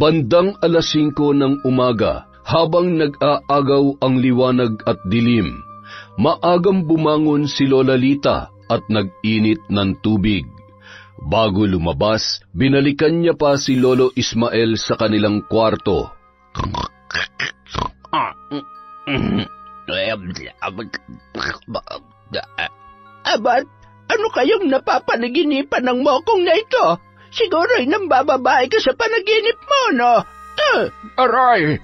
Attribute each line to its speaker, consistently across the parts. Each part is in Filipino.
Speaker 1: Bandang 5:00 ng umaga, habang nag-aagaw ang liwanag at dilim, maagang bumangon si Lola Lita at nag-init ng tubig. Bago lumabas, binalikan niya pa si Lolo Ismael sa kanilang kwarto.
Speaker 2: Abat, ano kayong napapanaginipan ng mokong na ito? Siguro'y nambababae ka sa panaginip mo, no?
Speaker 3: Aray,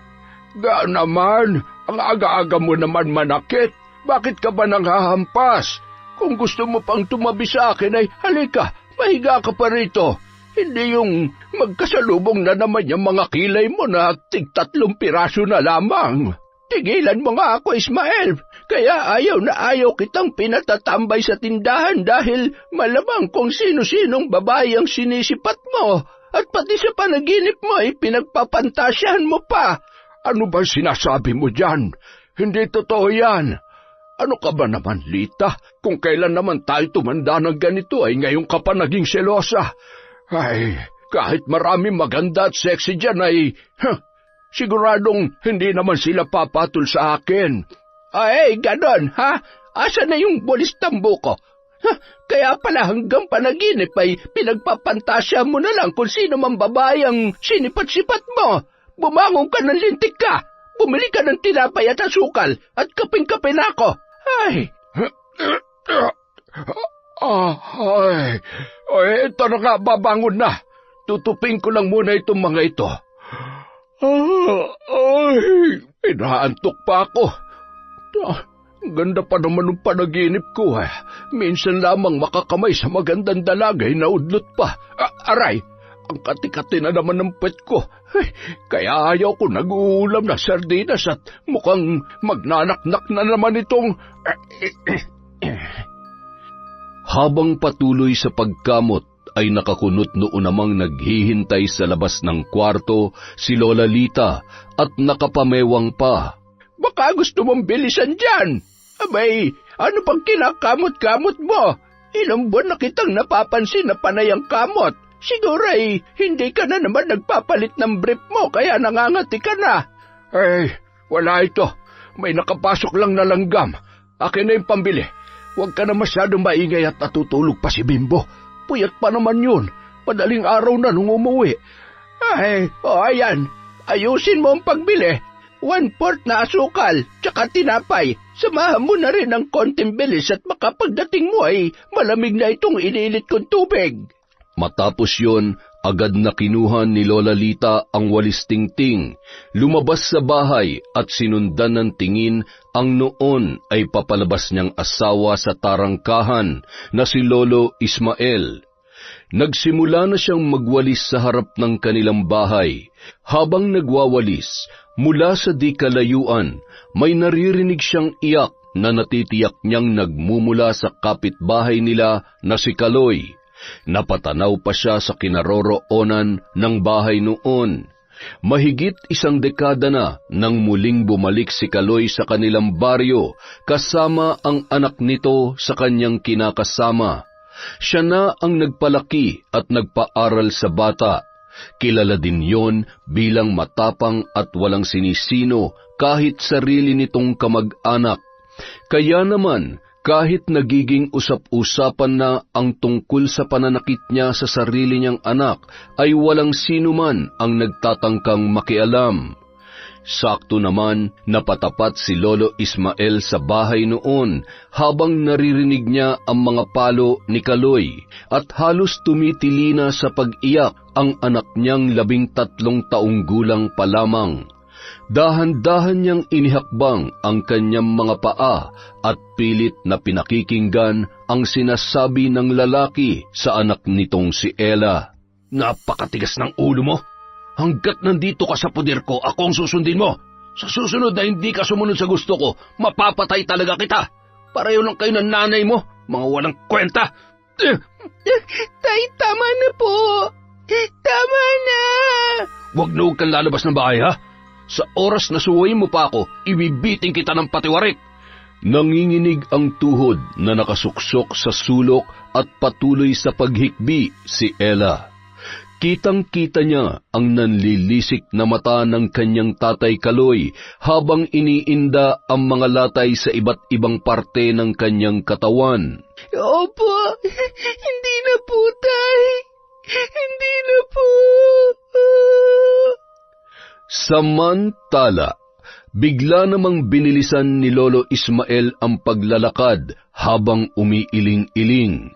Speaker 3: naman, ang aga-aga mo naman manakit. Bakit ka ba nanghahampas? Kung gusto mo pang tumabi sa akin ay halika, mahiga ka pa rito. Hindi yung magkasalubong na naman yung mga kilay mo na tig-3 piraso na lamang. Tigilan mo nga ako, Ismael. Kaya ayaw na ayaw kitang pinatatambay sa tindahan dahil malamang kung sino-sinong babae ang sinisipat mo. At pati sa panaginip mo ay pinagpapantasyahan mo pa. Ano ba sinasabi mo dyan? Hindi totoo yan. Ano ka ba naman, Lita? Kung kailan naman tayo tumanda ng ganito ay ngayon ka pa naging selosa. Ay, kahit marami maganda at sexy dyan ay... siguradong hindi naman sila papatol sa akin.
Speaker 2: Ay, ganon, ha? Asa na yung bulis tambuko? Kaya pala hanggang panaginip ay pinagpapantasya mo na lang kung sino man babae ang sinipat-sipat mo. Bumangon ka ng lintik ka. Bumili ka ng tinapay at asukal at kaping-kape na ako. Ay!
Speaker 3: Ay, ito na nga, babangon na. Tutupin ko lang muna itong mga ito. Ay, inaantok pa ako. Ganda pa naman ng panaginip ko. Minsan lamang makakamay sa magandang dalagay na udlot pa. Aray, ang kati-kati na naman ng pet ko. Kaya ayaw ko nag-uulam na sardinas at mukhang magnanaknak na naman itong...
Speaker 1: Habang patuloy sa pagkamot, ay nakakunot noon namang naghihintay sa labas ng kwarto si Lola Lita at nakapamewang pa.
Speaker 2: Baka gusto mong bilisan dyan. Abay, ano pang kinakamot-kamot mo? Ilang buwan na kitang napapansin na panay ang kamot. Siguro ay hindi ka na naman nagpapalit ng brief mo kaya nangangati ka na.
Speaker 3: Ay, wala ito. May nakapasok lang na langgam. Akin na yung pambili. Huwag ka na masyadong maingay at natutulog pa si Bimbo. Puyat pa naman yun. Madaling araw na nung umuwi.
Speaker 2: Ay, ayan. Ayusin mo ang pagbili. 1/4 na asukal, tsaka tinapay. Samahan mo na rin ng konting bilis at makapagdating mo ay malamig na itong inilit kong tubig.
Speaker 1: Matapos yon, agad na kinuha ni Lola Lita ang walis tingting, lumabas sa bahay at sinundan ng tingin ang noon ay papalabas niyang asawa sa tarangkahan na si Lolo Ismael. Nagsimula na siyang magwalis sa harap ng kanilang bahay. Habang nagwawalis, mula sa di kalayuan, may naririnig siyang iyak na natitiyak niyang nagmumula sa kapitbahay nila na si Kaloy. Napatanaw pa siya sa kinaroroonan ng bahay noon. Mahigit 1 dekada na nang muling bumalik si Kaloy sa kanilang baryo kasama ang anak nito sa kanyang kinakasama. Siya na ang nagpalaki at nagpaaral sa bata. Kilala din yon bilang matapang at walang sinisino kahit sarili nitong kamag-anak. Kaya naman, kahit nagiging usap-usapan na ang tungkol sa pananakit niya sa sarili niyang anak, ay walang sino man ang nagtatangkang makialam. Sakto naman napatapat si Lolo Ismael sa bahay noon habang naririnig niya ang mga palo ni Kaloy at halos tumitili na sa pag-iyak ang anak niyang 13 taong gulang pa lamang. Dahan-dahan niyang inihakbang ang kanyang mga paa at pilit na pinakikinggan ang sinasabi ng lalaki sa anak nitong si Ella.
Speaker 3: Napakatigas ng ulo mo. Hanggat nandito ka sa poder ko, ako ang susundin mo. Sa susunod na hindi ka sumunod sa gusto ko, mapapatay talaga kita. Pareho lang kayo ng nanay mo, mga walang kwenta.
Speaker 2: Tay, tama na po. Tama na.
Speaker 3: Huwag na huwag kang lalabas ng bahay, ha? Sa oras na suwayin mo pa ako, ibibiting kita ng patiwarik.
Speaker 1: Nanginginig ang tuhod na nakasuksok sa sulok at patuloy sa paghikbi si Ella. Kitang-kita niya ang nanlilisik na mata ng kanyang tatay Kaloy habang iniinda ang mga latay sa iba't ibang parte ng kanyang katawan.
Speaker 2: Opo, hindi na po, Tay. Hindi na po.
Speaker 1: Samantala, bigla namang binilisan ni Lolo Ismael ang paglalakad habang umiiling-iling.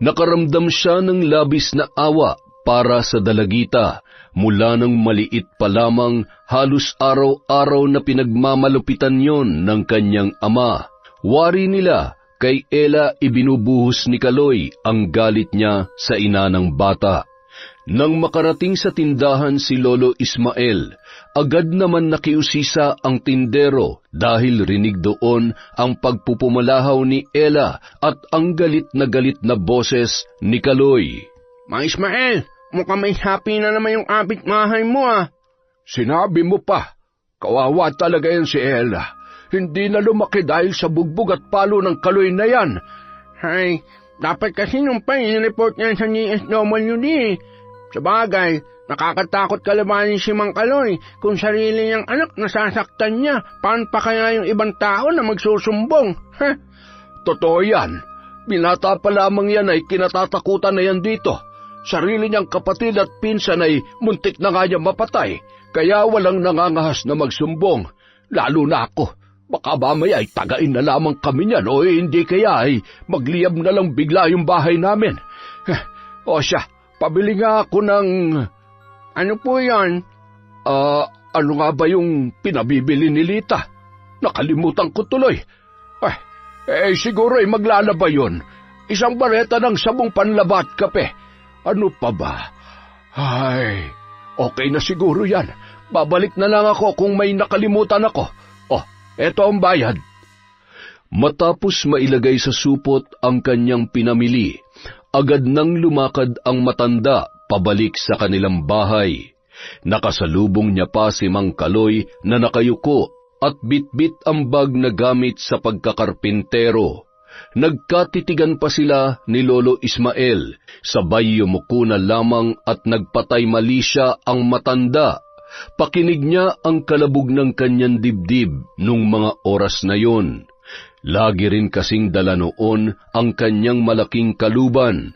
Speaker 1: Nakaramdam siya ng labis na awa para sa dalagita mula nang maliit pa lamang. Halos araw-araw na pinagmamalupitan yon ng kanyang ama. Wari nila, kay Ella ibinubuhos ni Kaloy ang galit niya sa ina ng bata. Nang makarating sa tindahan si Lolo Ismael, agad naman nakiusisa ang tindero dahil rinig doon ang pagpupumalahaw ni Ella at ang galit na boses ni Kaloy.
Speaker 2: Ma Ismael, mukhang may happy na naman yung kapitbahay mo ah.
Speaker 3: Sinabi mo pa, kawawa talaga yan si Ella. Hindi na lumaki dahil sa bugbog at palo ng Kaloy na yan.
Speaker 2: Ay, dapat kasi nung pa in-report niya sa DSWD. Sabagay, nakakatakot kalabanin si Mang Kaloy kung sarili niyang anak nasasaktan niya. Paano pa kaya yung ibang tao na magsusumbong?
Speaker 3: Totoo yan. Binata pa lamang yan ay kinatatakutan na yan dito. Sarili niyang kapatid at pinsan ay muntik na nga niya mapatay, kaya walang nangangahas na magsumbong. Lalo na ako. Baka mamaya ay tagain na lamang kami niyan o hindi kaya ay magliyab na lang bigla yung bahay namin. O siya, pabili nga ako ng...
Speaker 2: Ano po yan?
Speaker 3: Ano nga ba yung pinabibili ni Lita? Nakalimutan ko tuloy. Siguro ay maglalaba yun. Isang bareta ng sabong panlaba at kape. Ano pa ba? Ay, okay na siguro yan. Babalik na lang ako kung may nakalimutan ako. Eto ang bayad.
Speaker 1: Matapos mailagay sa supot ang kanyang pinamili, agad nang lumakad ang matanda pabalik sa kanilang bahay. Nakasalubong niya pa si Mang Kaloy na nakayuko at bitbit ang bag na gamit sa pagkakarpintero. Nagkatitigan pa sila ni Lolo Ismael, sabay yumuko na lamang at nagpatay mali siya ang matanda. Pakinig niya ang kalabog ng kanyang dibdib nung mga oras na yon. Lagi rin kasing dala noon ang kanyang malaking kaluban.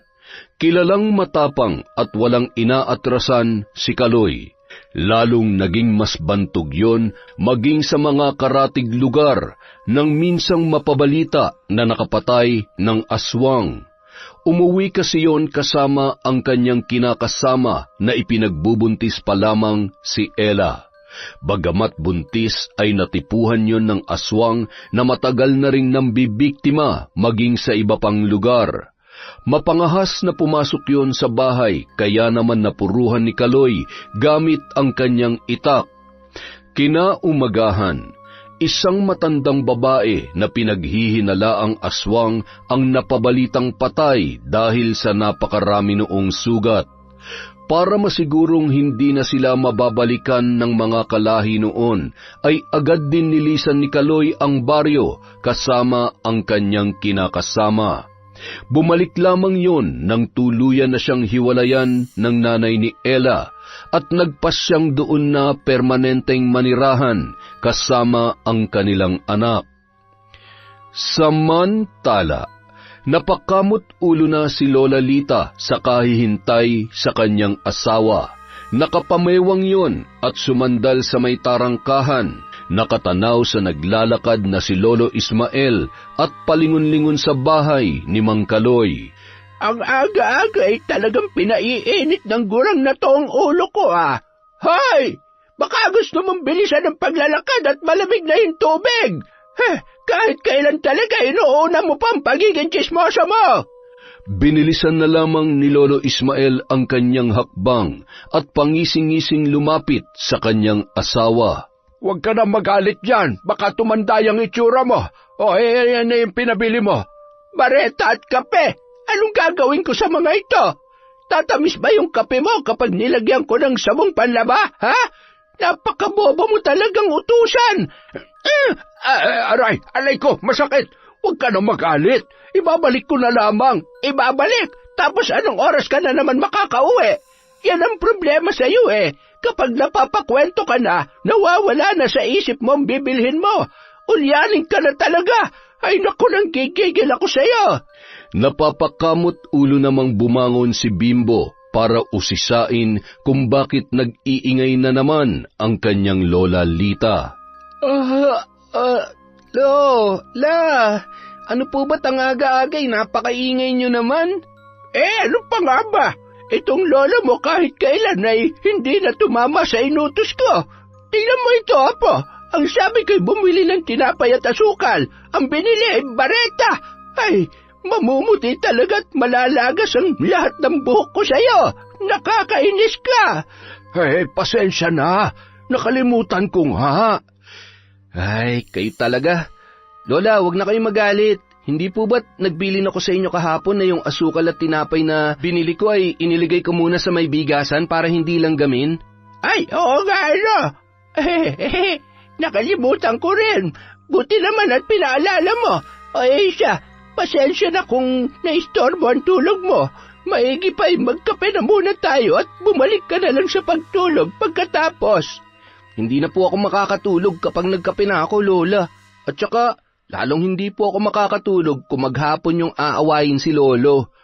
Speaker 1: Kilalang matapang at walang inaatrasan si Kaloy. Lalong naging mas bantog yon maging sa mga karatig lugar nang minsang mapabalita na nakapatay ng aswang. Umuwi kasi yon kasama ang kanyang kinakasama na ipinagbubuntis pa lamang si Ella. Bagamat buntis ay natipuhan yon ng aswang na matagal na ring nambibiktima maging sa iba pang lugar. Mapangahas na pumasok yon sa bahay kaya naman napuruhan ni Kaloy gamit ang kanyang itak. Kinaumagahan, isang matandang babae na pinaghihinalaang aswang ang napabalitang patay dahil sa napakarami noong sugat. Para masigurong hindi na sila mababalikan ng mga kalahi noon, ay agad din nilisan ni Kaloy ang baryo kasama ang kanyang kinakasama. Bumalik lamang yon nang tuluyan na siyang hiwalayan ng nanay ni Ella at nagpasyang doon na permanenteng manirahan kasama ang kanilang anak. Samantala, napakamot ulo na si Lola Lita sa kahihintay sa kanyang asawa. Nakapamewang yon at sumandal sa may tarangkahan, nakatanaw sa naglalakad na si Lolo Ismael at palingon-lingon sa bahay ni Mang Kaloy.
Speaker 2: Ang aga-aga ay talagang pinaiinit ng gurang na to ang ulo ko ah. Hoy! Baka gusto mong bilisan ang paglalakad at malamig na yung tubig. Kahit kailan talaga inuuna mo pa ang pagiging tsismoso mo.
Speaker 1: Binilisan na lamang ni Lolo Ismael ang kanyang hakbang at pangising-ising lumapit sa kanyang asawa.
Speaker 3: Huwag ka na magalit dyan, baka tumanda yung itsura mo. Yan na yung pinabili mo.
Speaker 2: Bareta at kape, anong gagawin ko sa mga ito? Tatamis ba yung kape mo kapag nilagyan ko ng sabong panlaba, ha? Napakabobo mo talagang utusan.
Speaker 3: Aray ko, masakit. Huwag ka na magalit. Ibabalik ko na lamang.
Speaker 2: Ibabalik? Tapos anong oras ka na naman makakauwi? Yan ang problema sa iyo Kapag napapakwento ka na, nawawala na sa isip mo ang bibilhin mo. Ulyanin ka na talaga. Ay naku, nang gigigil ako sa iyo.
Speaker 1: Napapakamot ulo namang bumangon si Bimbo para usisain kung bakit nag-iingay na naman ang kanyang Lola Lita.
Speaker 2: Lola, ano po ba't ang aga-agay? Napakaingay nyo naman. Ano pa nga ba? Itong lola mo kahit kailan ay hindi na tumama sa inutos ko. Tingnan mo ito, Apo. Ang sabi ko'y bumili ng tinapay at asukal. Ang binili ay bareta. Ay, mamumuti talaga't malalagas ang lahat ng buhok ko sa'yo. Nakakainis ka.
Speaker 3: Pasensya na. Nakalimutan ko nga.
Speaker 1: Ay, kayo talaga. Lola, wag na kayong magalit. Hindi po ba't nagbilin ako sa inyo kahapon na yung asukal at tinapay na binili ko ay iniligay ko muna sa may bigasan para hindi lang gamin?
Speaker 2: Ay, oo nga, nakalimutan ko rin. Buti naman at pinaalala mo. Ay siya, pasensya na kung naistorbo ang tulog mo. Maigi pa magkape na muna tayo at bumalik ka na lang sa pagtulog pagkatapos.
Speaker 1: Hindi na po ako makakatulog kapag nagkape na ako, Lola. At saka, lalong hindi po ako makakatulog kung maghapon yung aawayin si Lolo.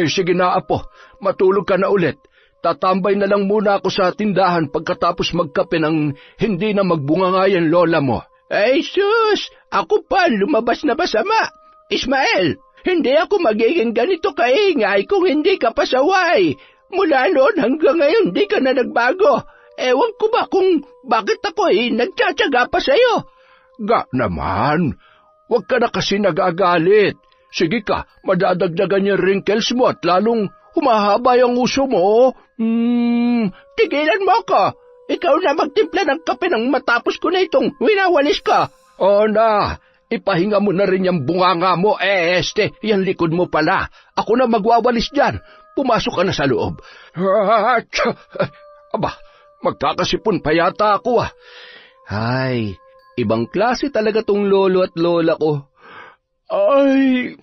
Speaker 3: Sige na, Apo. Matulog ka na ulit. Tatambay na lang muna ako sa tindahan pagkatapos magkape ng hindi na magbungangayan lola mo.
Speaker 2: Ay sus! Ako pa lumabas na masama. Ismael, hindi ako magiging ganito kaingay kung hindi ka pasaway. Mula noon hanggang ngayon di ka na nagbago. Ewan ko ba kung bakit ako nagtsatsaga pa sa'yo.
Speaker 3: Ga naman, huwag ka na kasi nagagalit. Sige ka, madadagdagan yung wrinkles mo at lalong humahaba yung uso mo.
Speaker 2: Tigilan mo ako. Ikaw na magtimpla ng kape nang matapos ko na itong winawalis ka.
Speaker 3: O na, ipahinga mo na rin yung bunganga mo. Yan likod mo pala. Ako na magwawalis dyan. Pumasok ka na sa loob. Aba, magkakasipon pa yata ako
Speaker 1: Ay, ibang klase talaga tong lolo at lola ko.
Speaker 3: Ay,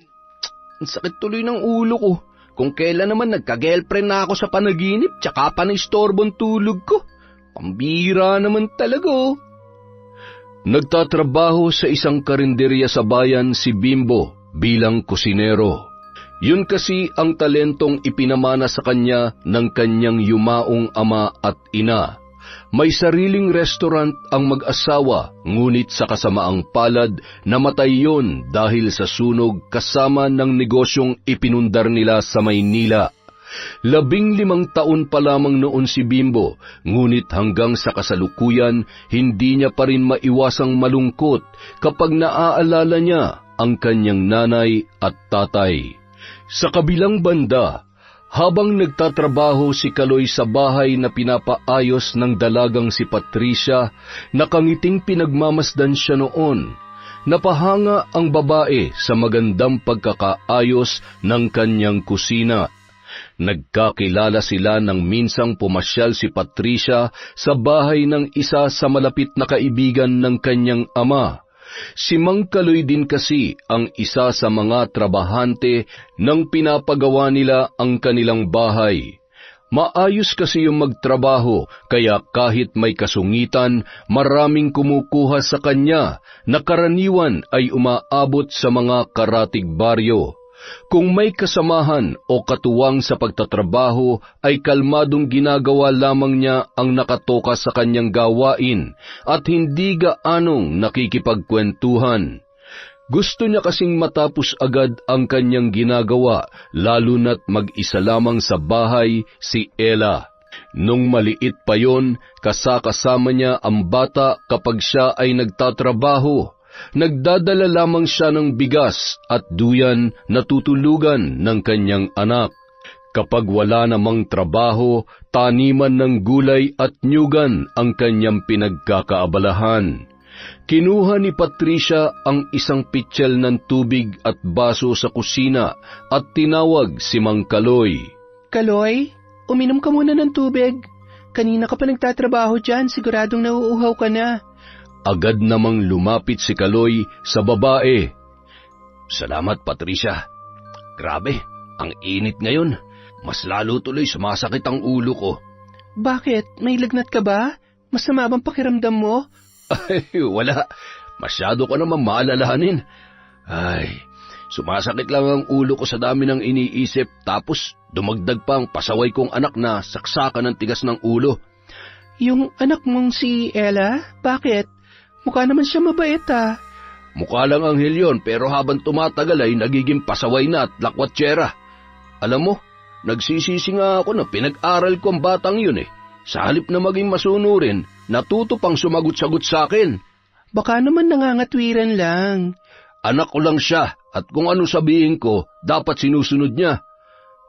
Speaker 1: ang sakit tuloy ng ulo ko. Kung kailan naman nagka-girlfriend na ako sa panaginip, tsaka pa na-istorbong tulog ko. Pambira naman talaga. Nagtatrabaho sa isang karinderya sa bayan si Bimbo bilang kusinero. Yun kasi ang talentong ipinamana sa kanya ng kanyang yumaong ama at ina. May sariling restaurant ang mag-asawa, ngunit sa kasamaang palad, namatay yon dahil sa sunog kasama ng negosyong ipinundar nila sa Maynila. 15 taon pa lamang noon si Bimbo, ngunit hanggang sa kasalukuyan, hindi niya pa rin maiwasang malungkot kapag naaalala niya ang kanyang nanay at tatay. Sa kabilang banda, habang nagtatrabaho si Kaloy sa bahay na pinapaayos ng dalagang si Patricia, nakangiting pinagmamasdan siya noon. Napahanga ang babae sa magandang pagkakaayos ng kanyang kusina. Nagkakilala sila nang minsang pumasyal si Patricia sa bahay ng isa sa malapit na kaibigan ng kanyang ama. Si Mang Kaloy din kasi ang isa sa mga trabahante nang pinapagawa nila ang kanilang bahay. Maayos kasi yung magtrabaho, kaya kahit may kasungitan, maraming kumukuha sa kanya na karaniwan ay umaabot sa mga karatig baryo. Kung may kasamahan o katuwang sa pagtatrabaho, ay kalmadong ginagawa lamang niya ang nakatoka sa kanyang gawain at hindi gaanong nakikipagkwentuhan. Gusto niya kasing matapos agad ang kanyang ginagawa, lalo na't mag-isa lamang sa bahay si Ella. Nung maliit pa yon, kasama niya ang bata kapag siya ay nagtatrabaho. Nagdadala lamang siya ng bigas at duyan na tutulugan ng kanyang anak. Kapag wala namang trabaho, taniman ng gulay at nyugan ang kanyang pinagkakaabalahan. Kinuha ni Patricia ang isang pitsil ng tubig at baso sa kusina at tinawag si Mang Kaloy.
Speaker 2: Kaloy, uminom ka muna ng tubig. Kanina ka pa nagtatrabaho dyan, siguradong nauuhaw ka na.
Speaker 1: Agad namang lumapit si Kaloy sa babae. Salamat, Patricia. Grabe, ang init ngayon. mas lalo tuloy sumasakit ang ulo ko.
Speaker 2: Bakit? May lagnat ka ba? Masama bang pakiramdam mo?
Speaker 1: Ay, wala. Masyado ko naman maalalahanin. Ay, sumasakit lang ang ulo ko sa dami ng iniisip, tapos dumagdag pa ang pasaway kong anak na saksakan ng tigas ng ulo.
Speaker 2: Yung anak mong si Ella? Bakit? Mukha naman siya mabait ah.
Speaker 1: Mukha lang anghel yun, pero habang tumatagal ay nagiging pasaway na at lakwatsera. Alam mo, nagsisisi nga ako na pinag-aral ko ang batang yun eh. Sa halip na maging masunurin, natuto pang sumagot-sagot sa akin.
Speaker 2: Baka naman nangangatwiran lang.
Speaker 1: Anak ko lang siya, at kung ano sabihin ko, dapat sinusunod niya.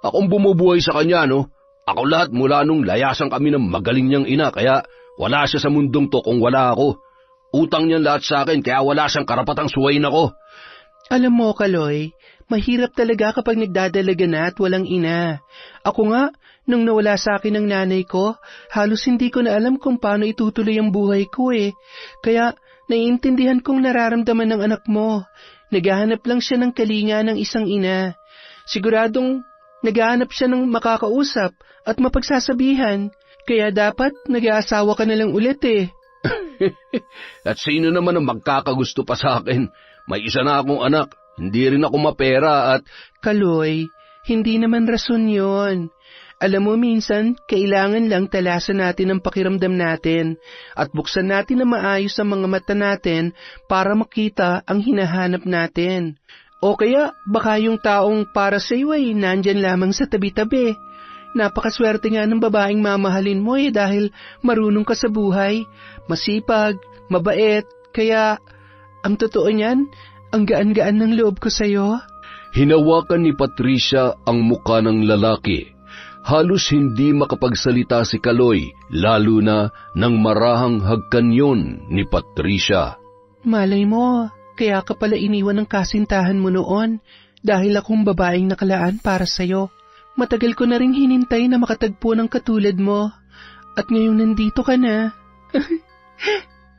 Speaker 1: Akong bumubuhay sa kanya, no? Ako lahat mula nung layasan kami ng magaling niyang ina, kaya wala siya sa mundong to kung wala ako. Utang niyan lahat sa akin, kaya wala siyang karapatang suwayin ako.
Speaker 2: Alam mo, Kaloy, mahirap talaga kapag nagdadalaga na at walang ina. Ako nga, nung nawala sa akin ang nanay ko, halos hindi ko na alam kung paano itutuloy ang buhay ko eh. Kaya naiintindihan kong nararamdaman ng anak mo. Naghahanap lang siya ng kalinga ng isang ina. Siguradong naghahanap siya ng makakausap at mapagsasabihan. Kaya dapat nag-aasawa ka na lang ulit eh.
Speaker 1: At sino naman ang magkakagusto pa sa akin? May isa na akong anak, hindi rin ako mapera at...
Speaker 2: Kaloy, hindi naman rason yon. Alam mo minsan, kailangan lang talasan natin ang pakiramdam natin at buksan natin na maayos ang mga mata natin para makita ang hinahanap natin. O kaya, baka yung taong para sa iyo ay nandyan lamang sa tabi-tabi. Napakaswerte nga ng babaeng mamahalin mo eh dahil marunong ka sa buhay, masipag, mabait, kaya ang totoo niyan, ang gaan-gaan ng loob ko sa'yo.
Speaker 1: Hinawakan ni Patricia ang muka ng lalaki. Halos hindi makapagsalita si Kaloy, lalo na nang marahang hagkanyon ni Patricia.
Speaker 2: Malay mo, kaya ka pala iniwan ng kasintahan mo noon dahil akong babaeng nakalaan para sa'yo. Matagal ko na ring hinintay na makatagpo ng katulad mo. At ngayon nandito ka na.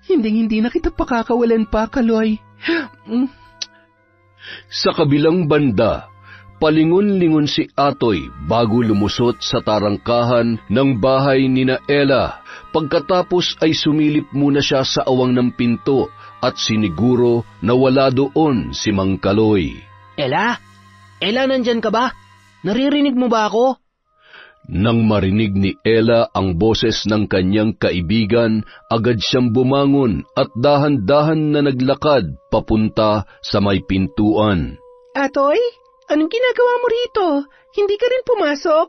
Speaker 2: Hindi na kita pakakawalan pa, Kaloy.
Speaker 1: Sa kabilang banda, palingon-lingon si Atoy bago lumusot sa tarangkahan ng bahay ni Ella. Pagkatapos ay sumilip muna siya sa awang ng pinto at siniguro na wala doon si Mang Kaloy.
Speaker 2: Ella? Ella, nandyan ka ba? Naririnig mo ba ako?
Speaker 1: Nang marinig ni Ella ang boses ng kanyang kaibigan, agad siyang bumangon at dahan-dahan na naglakad papunta sa may pintuan.
Speaker 2: Atoy, anong ginagawa mo rito? Hindi ka rin pumasok?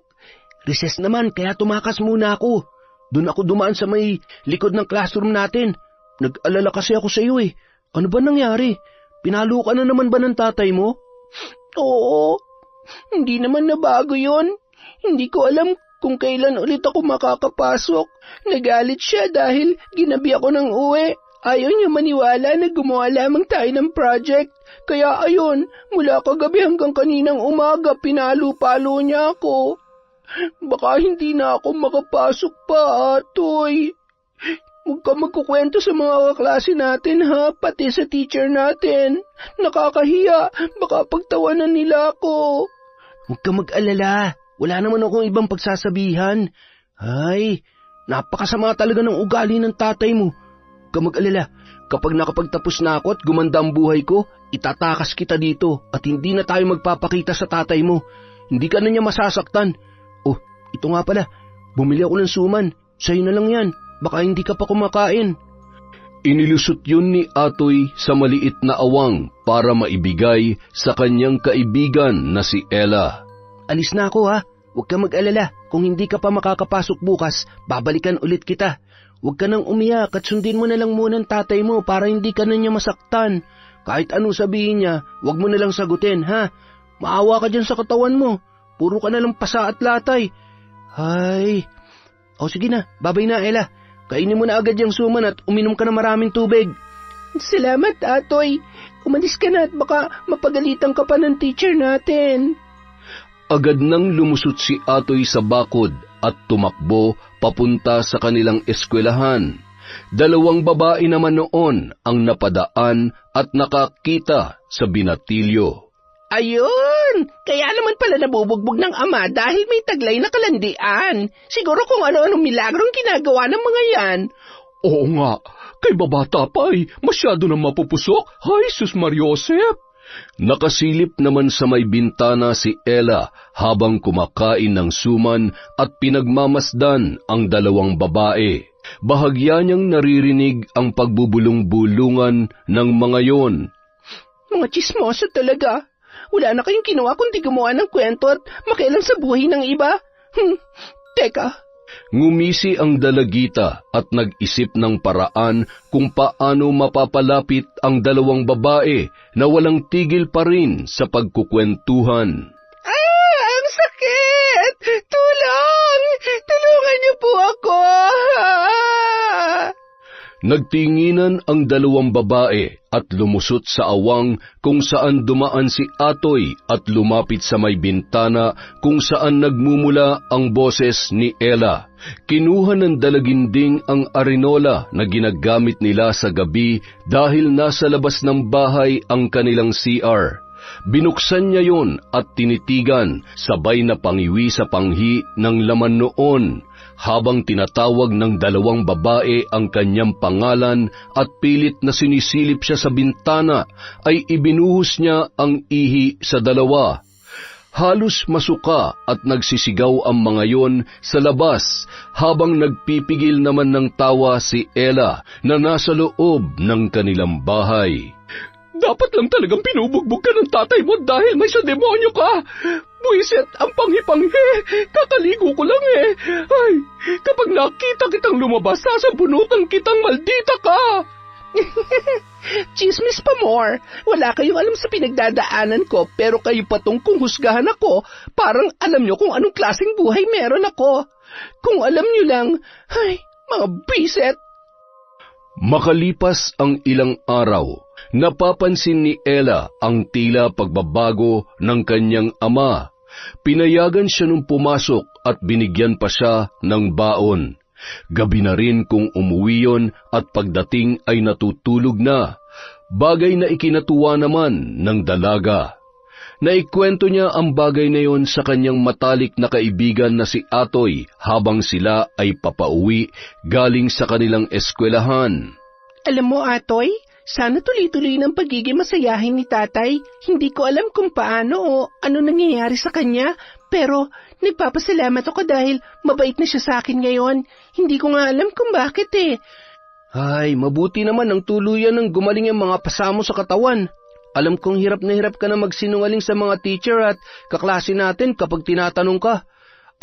Speaker 2: Recess naman, kaya tumakas muna ako. Doon ako dumaan sa may likod ng classroom natin. Nag-alala kasi ako sa iyo eh. Ano ba nangyari? Pinalo ka na naman ba ng tatay mo? Oo. Hindi naman nabago yon. Hindi ko alam kung kailan ulit ako makakapasok. Nagalit siya dahil ginabi ako ng uwi. Ayaw niya maniwala na gumawa lamang tayo ng project. Kaya ayun, mula kagabi hanggang kaninang umaga, pinalo-palo niya ako. Baka hindi na ako makapasok pa, Atoy. Huwag ka magkukwento sa mga kaklase natin, ha? Pati sa teacher natin. Nakakahiya. Baka pagtawanan nila ako. Huwag ka mag-alala. Wala naman akong ibang pagsasabihan. Ay, napakasama talaga ng ugali ng tatay mo. Huwag ka mag-alala. Kapag nakapagtapos na ako at gumanda ang buhay ko, itatakas kita dito at hindi na tayo magpapakita sa tatay mo. Hindi ka na niya masasaktan. Oh, ito nga pala. Bumili ako ng suman. Sa'yo na lang yan. Baka hindi ka pa kumakain.
Speaker 1: Inilusot yun ni Atoy sa maliit na awang para maibigay sa kanyang kaibigan na si Ella.
Speaker 2: Alis na ako ha. Huwag ka mag-alala. Kung hindi ka pa makakapasok bukas, babalikan ulit kita. Huwag ka nang umiyak at sundin mo na lang muna ang tatay mo para hindi ka na niya masaktan. Kahit ano sabihin niya, huwag mo na lang sagutin, ha? Maawa ka dyan sa katawan mo. Puro ka na lang pasa at latay. Ay. O sige na, babay na Ella. Kainin mo na agad yung suman at uminom ka na maraming tubig. Salamat, Atoy. Umalis ka na at baka mapagalitan ka pa ng teacher natin.
Speaker 1: Agad nang lumusot si Atoy sa bakod at tumakbo papunta sa kanilang eskwelahan. Dalawang babae naman noon ang napadaan at nakakita sa binatilyo.
Speaker 2: Ayun! Kaya naman pala nabubugbog ng ama dahil may taglay na kalandian. Siguro kung ano-anong milagrong ginagawa ng mga yan.
Speaker 3: Oo nga, kay babata pa ay masyado na mapupusok. Ay, sus Mariosep!
Speaker 1: Nakasilip naman sa may bintana si Ella habang kumakain ng suman at pinagmamasdan ang dalawang babae. Bahagya niyang naririnig ang pagbubulong-bulungan ng mga yon.
Speaker 2: Mga tsismoso talaga. Wala na kayong ginawa kundi gumawa ng kwento at makialam sa buhay ng iba. Teka.
Speaker 1: Ngumisi ang dalagita at nag-isip ng paraan kung paano mapapalapit ang dalawang babae na walang tigil pa rin sa pagkukwentuhan.
Speaker 2: Ang sakit! Tulong! Tulungan niyo po ako!
Speaker 1: Nagtinginan ang dalawang babae at lumusot sa awang kung saan dumaan si Atoy at lumapit sa may bintana kung saan nagmumula ang boses ni Ella. Kinuha ng dalaginding ang arinola na ginagamit nila sa gabi dahil nasa labas ng bahay ang kanilang CR. Binuksan niya yon at tinitigan, sabay na pangiwi sa panghi ng laman noon. Habang tinatawag ng dalawang babae ang kanyang pangalan at pilit na sinisilip siya sa bintana, ay ibinuhos niya ang ihi sa dalawa. Halos masuka at nagsisigaw ang mga yon sa labas, habang nagpipigil naman ng tawa si Ella na nasa loob ng kanilang bahay.
Speaker 3: Dapat lang talagang pinubugbog ka ng tatay mo dahil may sa demonyo ka. Buisit, ang panghi-panghi. Kakaligo ko lang eh. Ay, kapag nakita kitang lumabas, sasabunutan kitang maldita ka.
Speaker 2: Chismis pa more. Wala kayong alam sa pinagdadaanan ko, pero kayo patong kung husgahan ako, parang alam nyo kung anong klaseng buhay meron ako. Kung alam nyo lang, ay, mga biset.
Speaker 1: Makalipas ang ilang araw, napapansin ni Ella ang tila pagbabago ng kanyang ama. Pinayagan siya nung pumasok at binigyan pa siya ng baon. Gabi na rin kung umuwi yon at pagdating ay natutulog na, bagay na ikinatuwa naman ng dalaga. Naikwento niya ang bagay na yon sa kanyang matalik na kaibigan na si Atoy habang sila ay papauwi galing sa kanilang eskwelahan.
Speaker 2: Alam mo, Atoy, sana tuloy-tuloy ng pagiging masayahin ni tatay. Hindi ko alam kung paano o ano nangyayari sa kanya, pero nagpapasalamat ako dahil mabait na siya sa akin ngayon. Hindi ko nga alam kung bakit eh.
Speaker 4: Ay, mabuti naman ang tuluyan ng gumaling ang mga pasamo sa katawan. Alam kong hirap na hirap ka na magsinungaling sa mga teacher at kaklase natin kapag tinatanong ka.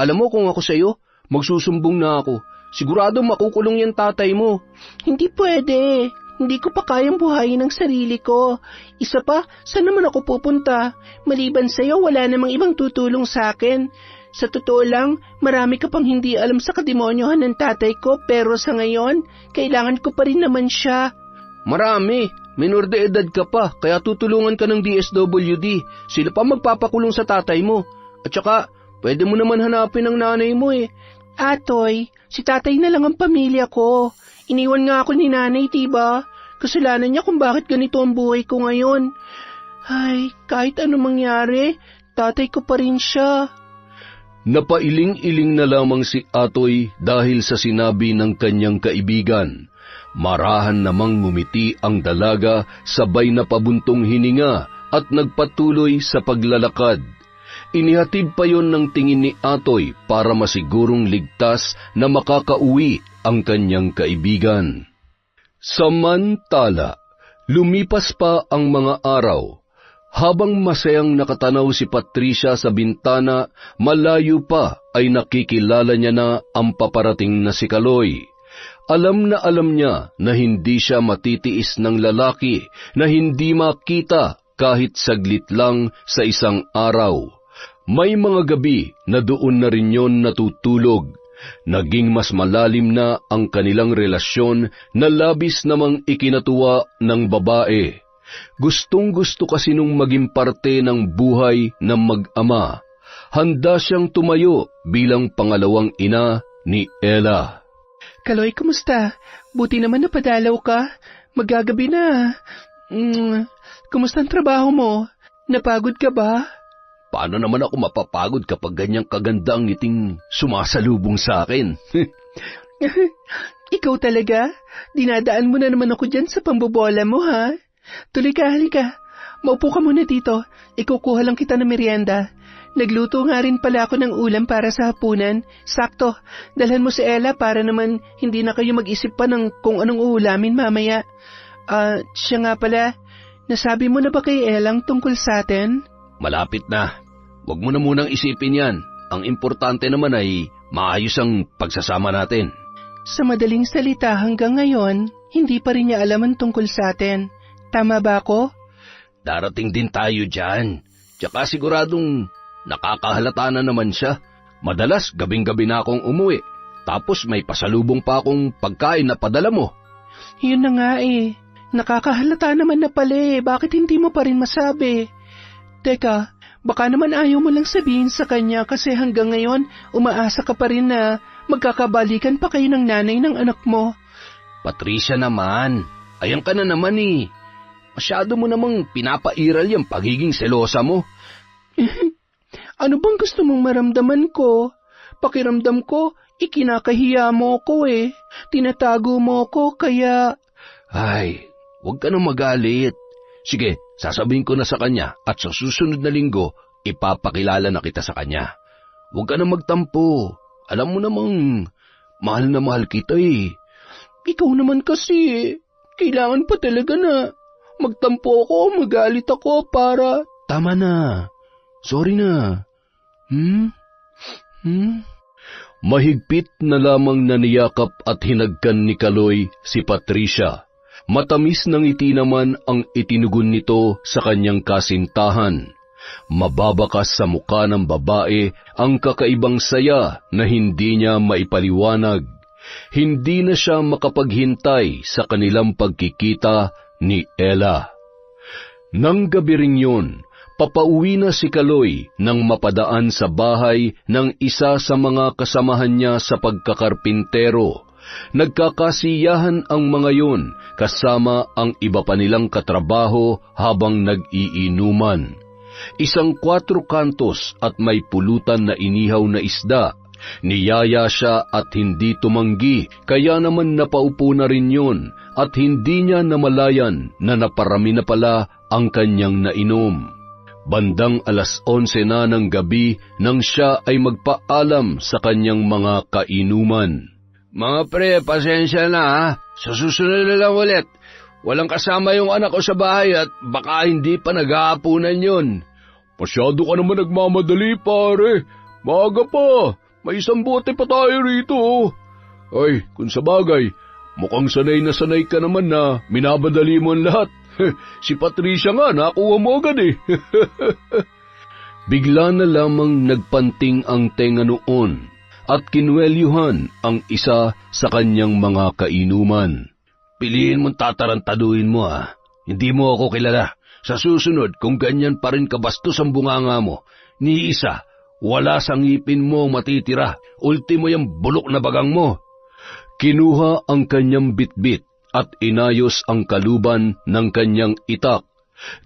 Speaker 4: Alam mo kung ako sa'yo, magsusumbong na ako. Sigurado makukulong yan tatay mo.
Speaker 2: Hindi pwede. Hindi ko pa kayang buhayin ang sarili ko. Isa pa, saan naman ako pupunta? Maliban sa'yo, wala namang ibang tutulong sa akin. Sa totoo lang, marami ka pang hindi alam sa kademonyohan ng tatay ko, pero sa ngayon, kailangan ko pa rin naman siya.
Speaker 4: Marami. Minor de edad ka pa, kaya tutulungan ka ng DSWD. Sila pa magpapakulong sa tatay mo. At saka, pwede mo naman hanapin ang nanay mo eh.
Speaker 2: Atoy, si tatay na lang ang pamilya ko. Iniwan nga ako ni nanay, diba? Kasalanan niya kung bakit ganito ang buhay ko ngayon. Ay, kahit ano mangyari, tatay ko pa rin siya.
Speaker 1: Napailing-iling na lamang si Atoy dahil sa sinabi ng kanyang kaibigan. Marahan namang ngumiti ang dalaga, sabay na pabuntong hininga at nagpatuloy sa paglalakad. Inihatid pa yon ng tingin ni Atoy para masigurong ligtas na makakauwi ang kanyang kaibigan. Samantala, lumipas pa ang mga araw. Habang masayang nakatanaw si Patricia sa bintana, malayo pa ay nakikilala niya na ang paparating na si Kaloy. Alam niya na hindi siya matitiis ng lalaki na hindi makita kahit saglit lang sa isang araw. May mga gabi na doon na rin yon natutulog. Naging mas malalim na ang kanilang relasyon na labis namang ikinatuwa ng babae. Gustong-gusto kasi nung maging parte ng buhay ng mag-ama. Handa siyang tumayo bilang pangalawang ina ni Ella.
Speaker 2: Kaloy, kumusta? Buti naman napadalaw ka. Magagabi na. Kumusta ang trabaho mo?
Speaker 4: Napagod ka ba?
Speaker 1: Paano naman ako mapapagod kapag ganyang kaganda ang ngiting sumasalubong sa akin?
Speaker 4: Ikaw talaga? Dinadaan mo na naman ako dyan sa pambobola mo, ha? Tuloy ka, halika. Maupo ka muna dito. Ikukuha lang kita ng merienda. Nagluto nga rin pala ako ng ulam para sa hapunan. Sakto, dalhan mo si Ella para naman hindi na kayo mag-isip pa ng kung anong uulamin mamaya. Siya nga pala, nasabi mo na ba kay Ella tungkol sa atin?
Speaker 1: Malapit na. Huwag mo na munang isipin yan. Ang importante naman ay maayos ang pagsasama natin.
Speaker 4: Sa madaling salita hanggang ngayon, hindi pa rin niya alam ang tungkol sa atin. Tama ba ako?
Speaker 1: Darating din tayo dyan. Tsaka siguradong nakakahalata na naman siya. Madalas gabing-gabi na akong umuwi. Tapos may pasalubong pa akong pagkain na padala mo.
Speaker 4: Yun na nga eh. Nakakahalata naman na pala eh. Bakit hindi mo pa rin masabi? Teka, baka naman ayaw mo lang sabihin sa kanya kasi hanggang ngayon umaasa ka pa rin na magkakabalikan pa kayo ng nanay ng anak mo.
Speaker 1: Patricia naman, ayan ka na naman eh. Masyado mo namang pinapairal yung pagiging selosa mo.
Speaker 4: Ano bang gusto mong maramdaman ko? Pakiramdam ko, ikinakahiya mo ko eh. Tinatago mo ko kaya...
Speaker 1: Ay, huwag ka nang magalit. Sige, sasabihin ko na sa kanya at sa susunod na linggo, ipapakilala na kita sa kanya. Huwag ka nang magtampo. Alam mo namang, mahal na mahal kita eh.
Speaker 4: Ikaw naman kasi eh. Kailangan pa talaga na magtampo ako, magalit ako para...
Speaker 1: Tama na. Sorry na. Mahigpit na lamang naniyakap at hinagkan ni Kaloy si Patricia. Matamis ng ngiti naman ang itinugon nito sa kanyang kasintahan. Mababakas sa mukha ng babae ang kakaibang saya na hindi niya maipaliwanag. Hindi na siya makapaghintay sa kanilang pagkikita ni Ella. Nang gabi rin yun, papauwi na si Kaloy nang mapadaan sa bahay ng isa sa mga kasamahan niya sa pagkakarpintero. Nagkakasiyahan ang mga yun kasama ang iba pa nilang katrabaho habang nag-iinuman. Isang 4 kantos at may pulutan na inihaw na isda. Niyaya siya at hindi tumanggi, kaya naman napaupo na rin yun at hindi niya namalayan na naparami na pala ang kanyang nainom. Bandang 11:00 na ng gabi nang siya ay magpaalam sa kanyang mga kainuman.
Speaker 3: Mga pre, pasensya na ha. Sa susunod na lang ulit. Walang kasama yung anak ko sa bahay at baka hindi pa nag-aapunan yun.
Speaker 2: Masyado ka naman nagmamadali, pare. Maaga pa. May isang bote pa tayo rito. Ay, kung sa bagay, mukhang sanay na sanay ka naman na minabadali mo ang lahat. Si Patricia nga, nakuha mo agad eh.
Speaker 1: Bigla na lamang nagpanting ang tenga noon at kinuwelyuhan ang isa sa kanyang mga kainuman.
Speaker 3: Piliin mong tatarantaduhin mo ha. Hindi mo ako kilala. Sa susunod, kung ganyan pa rin kabastos ang bunganga mo, ni isa, wala sa ngipin mo matitira. Ultimo yung bulok na bagang mo.
Speaker 1: Kinuha ang kanyang bitbit at inayos ang kaluban ng kanyang itak.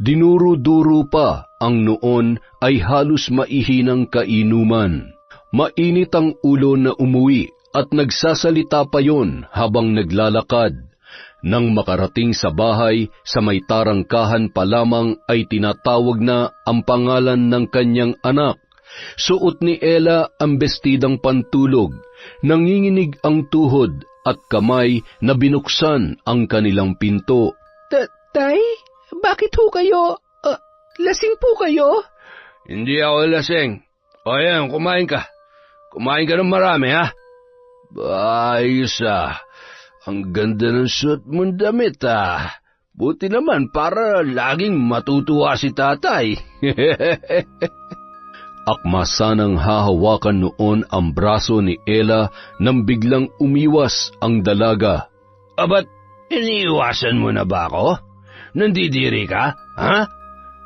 Speaker 1: Dinuro-duro pa ang noon ay halos maihinang kainuman. Mainit ang ulo na umuwi at nagsasalita pa yon habang naglalakad. Nang makarating sa bahay, sa may tarangkahan pa lamang ay tinatawag na ang pangalan ng kanyang anak. Suot ni Ella ang bestidang pantulog, nanginginig ang tuhod at kamay na binuksan ang kanilang pinto.
Speaker 4: Tay, bakit ho kayo? Lasing po kayo?
Speaker 3: Hindi ako lasing. O yan, kumain ka. Kumain ka ng marami, ha? Ayos, Ang ganda ng suot mong damit, Buti naman para laging matutuwa si tatay.
Speaker 1: Akmasanang hahawakan noon ang braso ni Ella nang biglang umiwas ang dalaga.
Speaker 3: Abat, iniiwasan mo na ba ako? Nandidiri ka, ha?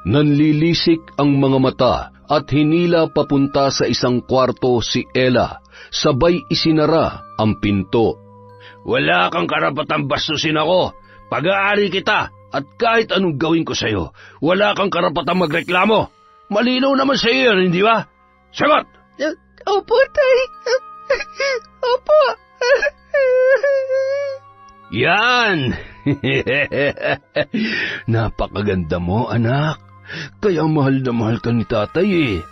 Speaker 1: Nanlilisik ang mga mata at hinila papunta sa isang kwarto si Ella, sabay isinara ang pinto.
Speaker 3: Wala kang karapatang bastusin ako. Pag-aari kita, At kahit anong gawin ko sa'yo, wala kang karapatang magreklamo. Malinaw naman sa'yo yan, hindi ba? Sagot!
Speaker 2: Opo, Tay. Opo.
Speaker 3: Yan! Napakaganda mo, anak. Kaya mahal na mahal ka ni tatay eh.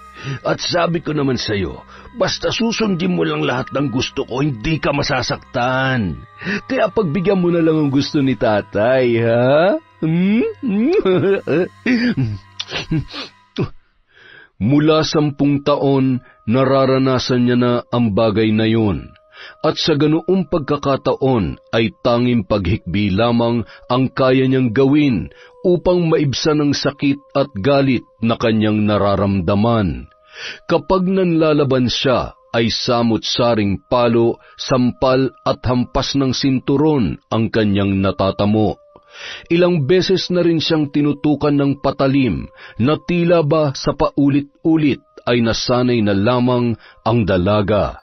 Speaker 3: At sabi ko naman sa'yo, basta susundin mo lang lahat ng gusto ko, hindi ka masasaktan. Kaya pagbigyan mo na lang ang gusto ni tatay, ha?
Speaker 1: Mula 10 taon, nararanasan niya na ang bagay na yun. At sa ganoong pagkakataon ay tanging paghikbi lamang ang kaya niyang gawin upang maibsan ang sakit at galit na kanyang nararamdaman. Kapag nanlalaban siya, ay samot-saring palo, sampal at hampas ng sinturon ang kanyang natatamo. Ilang beses na rin siyang tinutukan ng patalim na tila ba sa paulit-ulit ay nasanay na lamang ang dalaga.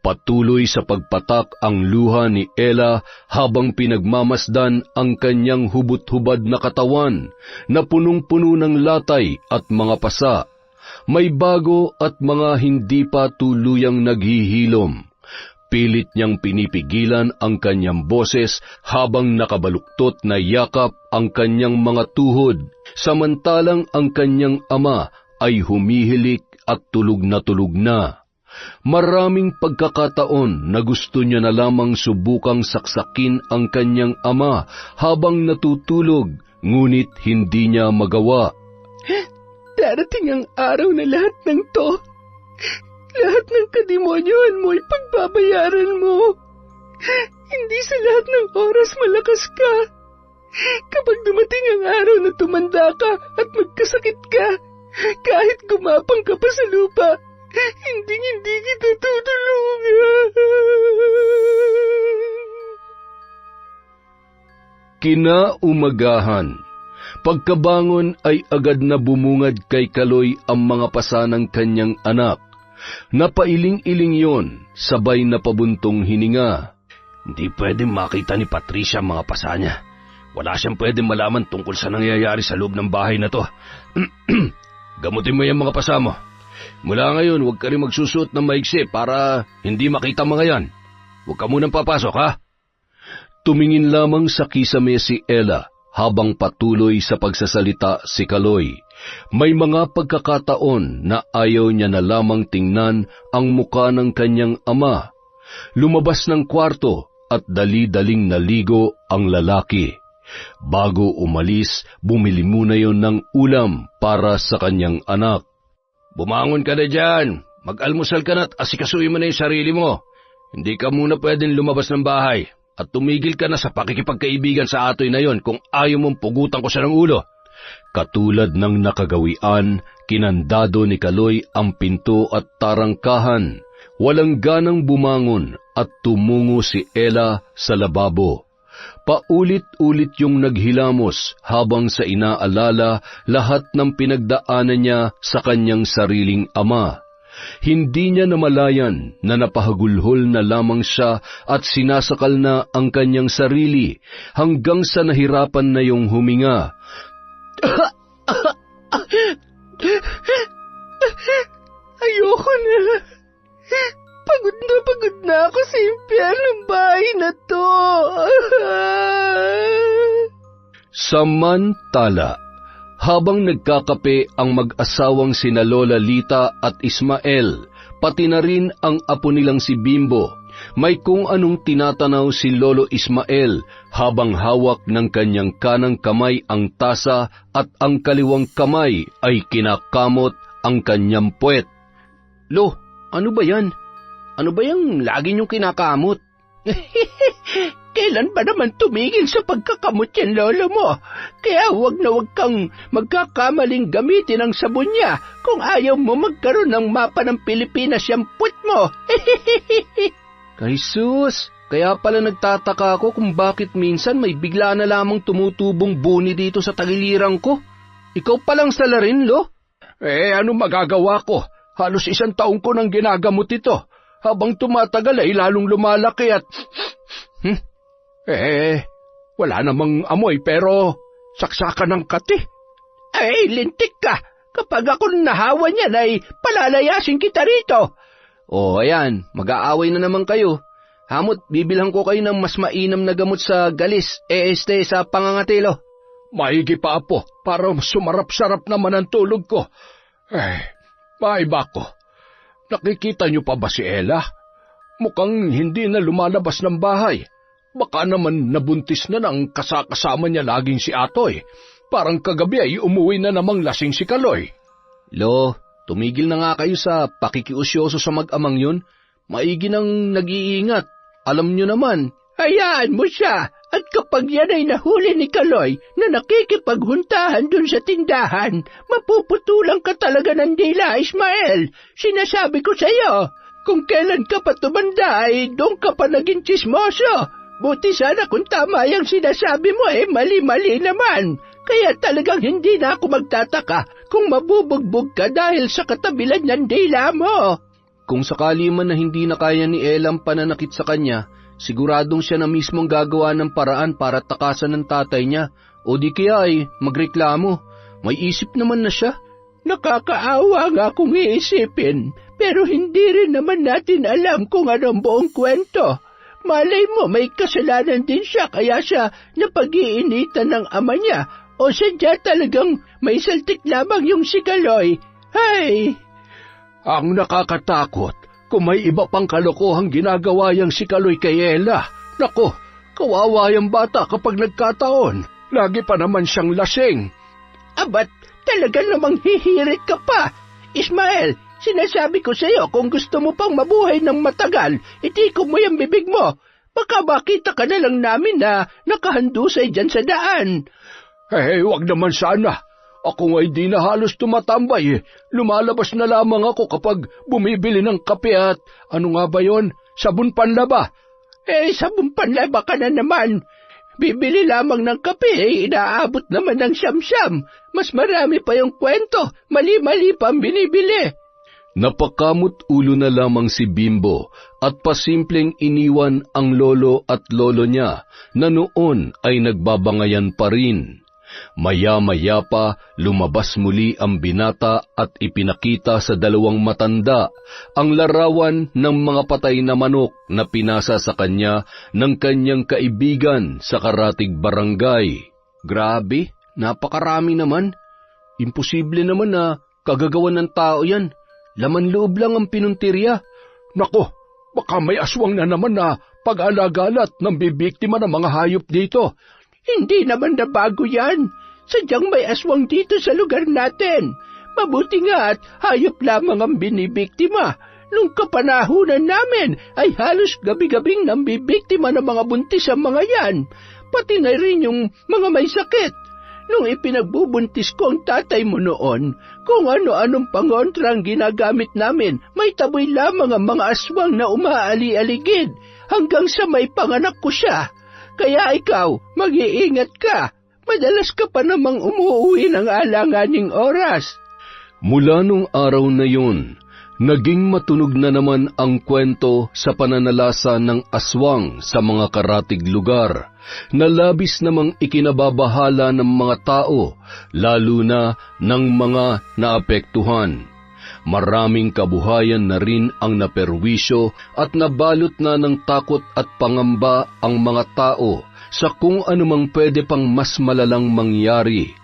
Speaker 1: Patuloy sa pagpatak ang luha ni Ella habang pinagmamasdan ang kanyang hubot-hubad na katawan na punong-puno ng latay at mga pasa. May bago at mga hindi pa tuluyang naghihilom. Pilit niyang pinipigilan ang kanyang boses habang nakabaluktot na yakap ang kanyang mga tuhod, samantalang ang kanyang ama ay humihilik at tulog na. Maraming pagkakataon na gusto niya na lamang subukang saksakin ang kanyang ama habang natutulog, ngunit hindi niya magawa.
Speaker 2: Darating ang araw na lahat ng to. Lahat ng kademonyohan mo ay pagbabayaran mo. Hindi sa lahat ng oras malakas ka. Kapag dumating ang araw na tumanda ka at magkasakit ka, kahit gumapang ka pa sa lupa, hindi kita tutulungan.
Speaker 1: Kinaumagahan. Pagkabangon ay agad na bumungad kay Kaloy ang mga pasa ng kanyang anak. Napailing-iling yon, sabay na pabuntong hininga.
Speaker 3: Hindi pwedeng makita ni Patricia ang mga pasa niya. Wala siyang pwedeng malaman tungkol sa nangyayari sa loob ng bahay na to. Gamutin mo yung mga pasa mo. Mula ngayon, huwag ka rin magsusuot ng maigsi para hindi makita mga yan. Huwag ka munang papasok, ha?
Speaker 1: Tumingin lamang sa kisame si Ella habang patuloy sa pagsasalita si Kaloy. May mga pagkakataon na ayaw niya na lamang tingnan ang muka ng kanyang ama. Lumabas ng kwarto at dali-daling naligo ang lalaki. Bago umalis, bumili muna yon ng ulam para sa kanyang anak.
Speaker 3: Bumangon ka na dyan. Mag-almusal ka na at asikasuhin mo na yung sarili mo. Hindi ka muna pwedeng lumabas ng bahay at tumigil ka na sa pakikipagkaibigan sa atoy na yon kung ayaw mong pugutan ko siya ng ulo.
Speaker 1: Katulad ng nakagawian, kinandado ni Kaloy ang pinto at tarangkahan. Walang ganang bumangon at tumungo si Ella sa lababo. Paulit-ulit yung naghilamos habang sa inaalala lahat ng pinagdaanan niya sa kanyang sariling ama. Hindi niya namalayan na napahagulhol na lamang siya at sinasakal na ang kanyang sarili hanggang sa nahirapan na yung huminga.
Speaker 2: Ayoko na. Pagod na ako sa impyernong bahay na to.
Speaker 1: Samantala, habang nagkakape ang mag-asawang sina Lola Lita at Ismael, pati na rin ang apo nilang si Bimbo, may kung anong tinatanaw si Lolo Ismael habang hawak ng kanyang kanang kamay ang tasa at ang kaliwang kamay ay kinakamot ang kanyang puwet.
Speaker 4: Lo, ano ba yan? Ano ba yung lagi niyong kinakamot?
Speaker 2: Kailan ba naman tumigil sa pagkakamot yan, lolo mo? Kaya huwag kang magkakamaling gamitin ang sabon niya kung ayaw mo magkaroon ng mapa ng Pilipinas yung put mo.
Speaker 4: Jesus, kaya pala nagtataka ako kung bakit minsan may bigla na lamang tumutubong buni dito sa tagiliran ko. Ikaw palang salarin, Lo?
Speaker 3: Ano magagawa ko? Halos 1 taon ko nang ginagamot ito. Habang tumatagal ay lalong lumalaki at... wala namang amoy pero saksakan ng kati.
Speaker 2: Ay, lintik ka! Kapag ako nahawa niyan ay palalayasin kita rito.
Speaker 4: Ayan, mag-aaway na naman kayo. Hamot, bibilhan ko kayo ng mas mainam na gamot sa galis, sa pangangatilo.
Speaker 3: Maigi pa, Apo, para sumarap-sarap naman ang tulog ko. Maiba ko. Nakikita niyo pa ba si Ella? Mukhang hindi na lumalabas ng bahay. Baka naman nabuntis na ng kasama niya laging si Atoy. Parang kagabi ay umuwi na namang lasing si Kaloy.
Speaker 4: Lo, tumigil na nga kayo sa pakikiusyoso sa mag-amang yun. Maigi nang nag-iingat. Alam nyo naman.
Speaker 2: Hayaan mo siya. At kapag yan ay nahuli ni Kaloy na nakikipaghuntahan dun sa tindahan, mapuputulan ka talaga ng dila, Ismael. Sinasabi ko sa iyo, kung kailan ka pa tumanda ay doon ka pa naging tsismoso. Buti sana kung tama yung sinasabi mo mali-mali naman. Kaya talagang hindi na ako magtataka kung mabubugbog ka dahil sa katabilan ng dila mo.
Speaker 4: Kung sakali man na hindi na kaya ni Ella ang pananakit sa kanya, siguradong siya na mismong gagawa ng paraan para takasan ng tatay niya, o di kaya ay magreklamo. May isip naman na siya.
Speaker 2: Nakakaawa nga kung iisipin, pero hindi rin naman natin alam kung anong buong kwento. Malay mo may kasalanan din siya kaya siya napag-iinitan ng ama niya, o sadya talagang may saltik lamang yung si Kaloy. Hay!
Speaker 3: Ang nakakatakot, kung may iba pang kalokohang ginagawa yang si Kaloy kay Ella. Nako, kawawa yung bata kapag nagkataon. Lagi pa naman siyang lasing.
Speaker 2: Abat, talaga namang hihirit ka pa. Ismael, sinasabi ko sa iyo kung gusto mo pang mabuhay ng matagal, itiko mo yung bibig mo. Baka makita ka na lang namin na nakahandusay dyan sa daan.
Speaker 3: Wag naman sana. Ako nga'y di na halos tumatambay. Lumalabas na lamang ako kapag bumibili ng kape at ano nga ba yon? Sabon panlaba.
Speaker 2: Sabon panlaba ka na naman. Bibili lamang ng kape, inaabot naman ng siyam-siyam. Mas marami pa yung kwento, mali-mali pa ang binibili.
Speaker 1: Napakamot ulo na lamang si Bimbo at pasimpleng iniwan ang lolo at lolo niya na noon ay nagbabangayan pa rin. Maya-maya pa lumabas muli ang binata at ipinakita sa dalawang matanda ang larawan ng mga patay na manok na pinasa sa kanya ng kanyang kaibigan sa Karatig Barangay.
Speaker 4: Grabe, napakarami naman. Imposible naman na kagagawan ng tao yan. Laman loob lang ang pinuntirya.
Speaker 3: Nako, baka may aswang na naman na pag-alagalat ng bibiktima ng mga hayop dito.
Speaker 2: Hindi naman na bago yan. Sadyang may aswang dito sa lugar natin. Mabuti nga at hayop lamang ang binibiktima. Nung kapanahunan namin ay halos gabi-gabing nambibiktima ng mga buntis ang mga yan. Pati na rin yung mga may sakit. Nung ipinagbubuntis ko ang tatay mo noon, kung ano-anong pangontra ang ginagamit namin, may taboy lamang ang mga aswang na umaali-aligid hanggang sa may panganak ko siya. Kaya ikaw, mag-iingat ka. Madalas ka pa namang umuwi ng alanganing oras.
Speaker 1: Mula nung araw na yun, naging matunog na naman ang kwento sa pananalasa ng aswang sa mga karatig lugar, na labis namang ikinababahala ng mga tao, lalo na ng mga naapektuhan. Maraming kabuhayan na rin ang naperwisyo at nabalot na ng takot at pangamba ang mga tao sa kung anumang pwede pang mas malalang mangyari.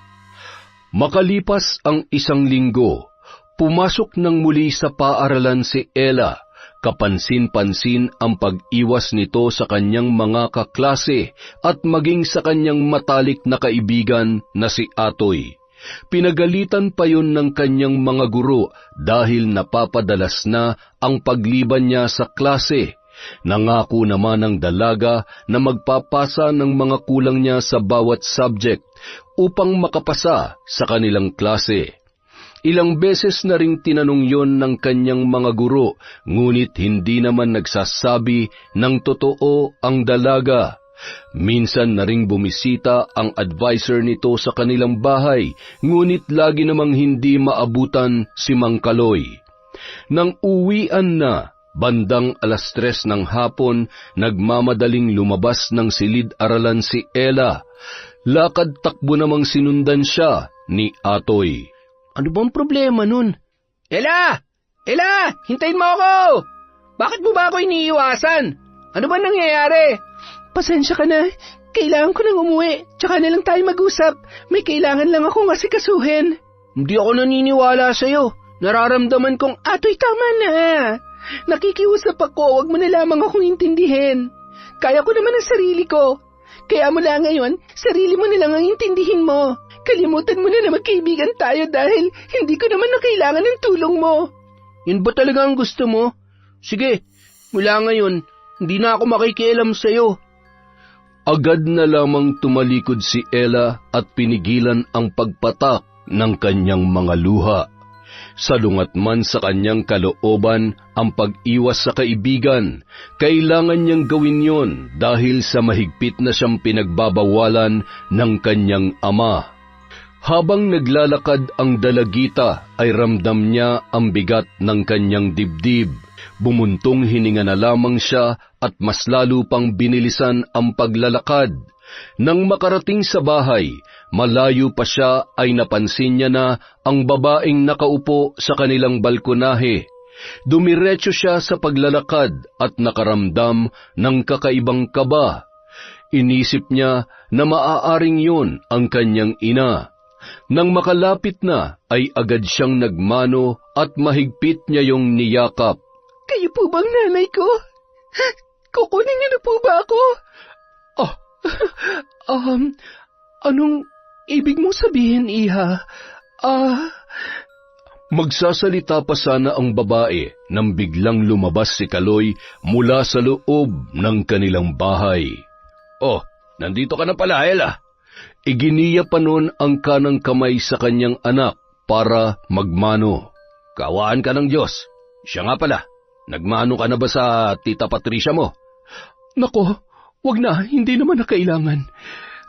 Speaker 1: Makalipas ang 1 linggo, pumasok nang muli sa paaralan si Ella. Kapansin-pansin ang pag-iwas nito sa kanyang mga kaklase at maging sa kanyang matalik na kaibigan na si Atoy. Pinagalitan pa yun ng kanyang mga guro dahil napapadalas na ang pagliban niya sa klase. Nangako naman ang dalaga na magpapasa ng mga kulang niya sa bawat subject upang makapasa sa kanilang klase. Ilang beses na ring tinanong yon ng kanyang mga guro, ngunit hindi naman nagsasabi ng totoo ang dalaga. Minsan na ring bumisita ang advisor nito sa kanilang bahay, ngunit lagi namang hindi maabutan si Mang Kaloy. Nang uwian na, bandang 3:00 ng hapon, nagmamadaling lumabas ng silid-aralan si Ella. Lakad-takbo namang sinundan siya ni Atoy.
Speaker 4: Ano bang problema nun? Ella! Ella! Hintayin mo ako! Bakit mo ba ako iniiwasan? Ano ba nangyayari? Pasensya ka na. Kailangan ko nang umuwi. Tsaka na lang tayo mag-usap. May kailangan lang akong asikasuhin. Hindi ako naniniwala sa'yo. Nararamdaman kong, Atoy, tama na. Nakikiusap ako, wag mo na lamang akong intindihin. Kaya ko naman ang sarili ko. Kaya mula ngayon, sarili mo na lang ang intindihin mo. Kalimutan mo na magkaibigan tayo dahil hindi ko naman na kailangan ng tulong mo. Yun ba talaga ang gusto mo? Sige, mula ngayon, hindi na ako makikialam sa'yo.
Speaker 1: Agad na lamang tumalikod si Ella at pinigilan ang pagpatak ng kanyang mga luha. Salungat man sa kanyang kalooban ang pag-iwas sa kaibigan, kailangan niyang gawin yon dahil sa mahigpit na siyang pinagbabawalan ng kanyang ama. Habang naglalakad ang dalagita ay ramdam niya ang bigat ng kanyang dibdib. Bumuntong hininga na lamang siya at mas lalo pang binilisan ang paglalakad. Nang makarating sa bahay, malayo pa siya ay napansin niya na ang babaeng nakaupo sa kanilang balkonahe. Dumiretso siya sa paglalakad at nakaramdam ng kakaibang kaba. Inisip niya na maaaring yun ang kanyang ina. Nang makalapit na ay agad siyang nagmano at mahigpit niya yung niyakap.
Speaker 4: Kayo po bang nanay ko? Kukunin niyo na po ba ako? Anong ibig mong sabihin, Iha?
Speaker 1: Magsasalita pa sana ang babae nang biglang lumabas si Kaloy mula sa loob ng kanilang bahay. Oh, nandito ka na pala, Ella. Iginiya pa noon ang kanang kamay sa kanyang anak para magmano. Kawaan ka ng Diyos. Siya nga pala, nagmano ka na ba sa Tita Patricia mo?
Speaker 4: Nako, wag na, hindi naman na kailangan.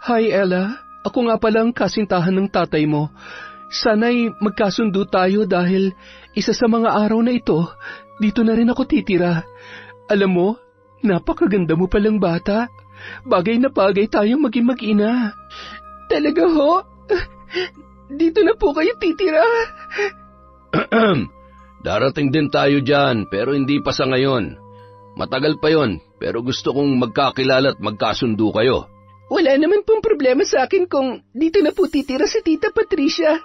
Speaker 4: Hi, Ella. Ako nga palang kasintahan ng tatay mo. Sana'y magkasundo tayo dahil isa sa mga araw na ito, dito na rin ako titira. Alam mo, napakaganda mo palang bata. Bagay na bagay tayong maging mag-ina. Talaga ho? Dito na po kayo titira?
Speaker 1: Darating din tayo dyan, pero hindi pa sa ngayon. Matagal pa yon, pero gusto kong magkakilala at magkasundo kayo.
Speaker 4: Wala naman pong problema sa akin kung dito na po titira si Tita Patricia.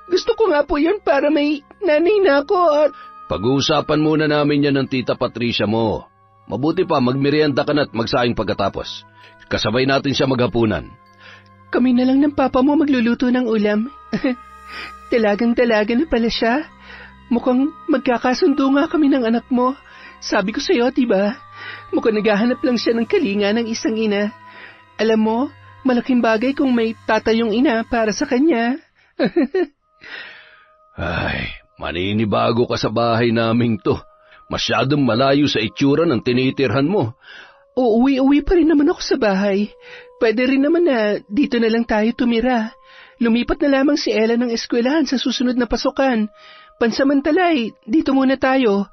Speaker 4: Gusto ko nga po yun para may nanay na ako at...
Speaker 1: Pag-uusapan muna namin yan ng Tita Patricia mo. Mabuti pa, magmerienda ka na at magsaing pagkatapos. Kasabay natin siya maghapunan.
Speaker 4: Kami na lang ng papa mo magluluto ng ulam. Talagang-talaga na pala siya. Mukhang magkakasundo nga kami ng anak mo. Sabi ko sa'yo, diba? Mukhang naghahanap lang siya ng kalinga ng isang ina. Alam mo, malaking bagay kung may tatayong ina para sa kanya.
Speaker 1: Ay, maninibago ka sa bahay naming to. Masyadong malayo sa itsura ng tinitirhan mo.
Speaker 4: Uuwi-uwi pa rin naman ako sa bahay. Pwede rin naman na dito na lang tayo tumira. Lumipat na lamang si Ella ng eskwelahan sa susunod na pasukan. Pansamantalay, dito muna tayo.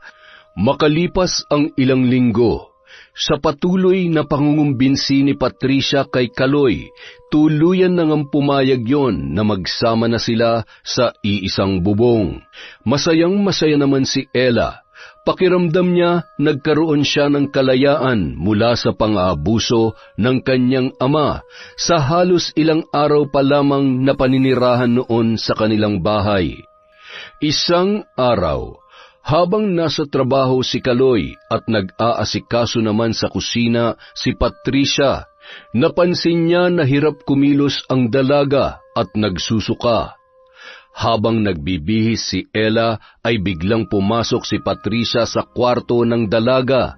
Speaker 1: Makalipas ang ilang linggo, sa patuloy na pangungumbinsi ni Patricia kay Kaloy, tuluyan na ngang pumayag yon na magsama na sila sa iisang bubong. Masayang-masaya naman si Ella. Pakiramdam niya nagkaroon siya ng kalayaan mula sa pang-aabuso ng kanyang ama sa halos ilang araw pa lamang na paninirahan noon sa kanilang bahay. Isang araw, habang nasa trabaho si Kaloy at nag-aasikaso naman sa kusina si Patricia, napansin niya na hirap kumilos ang dalaga at nagsusuka. Habang nagbibihis si Ella ay biglang pumasok si Patricia sa kwarto ng dalaga.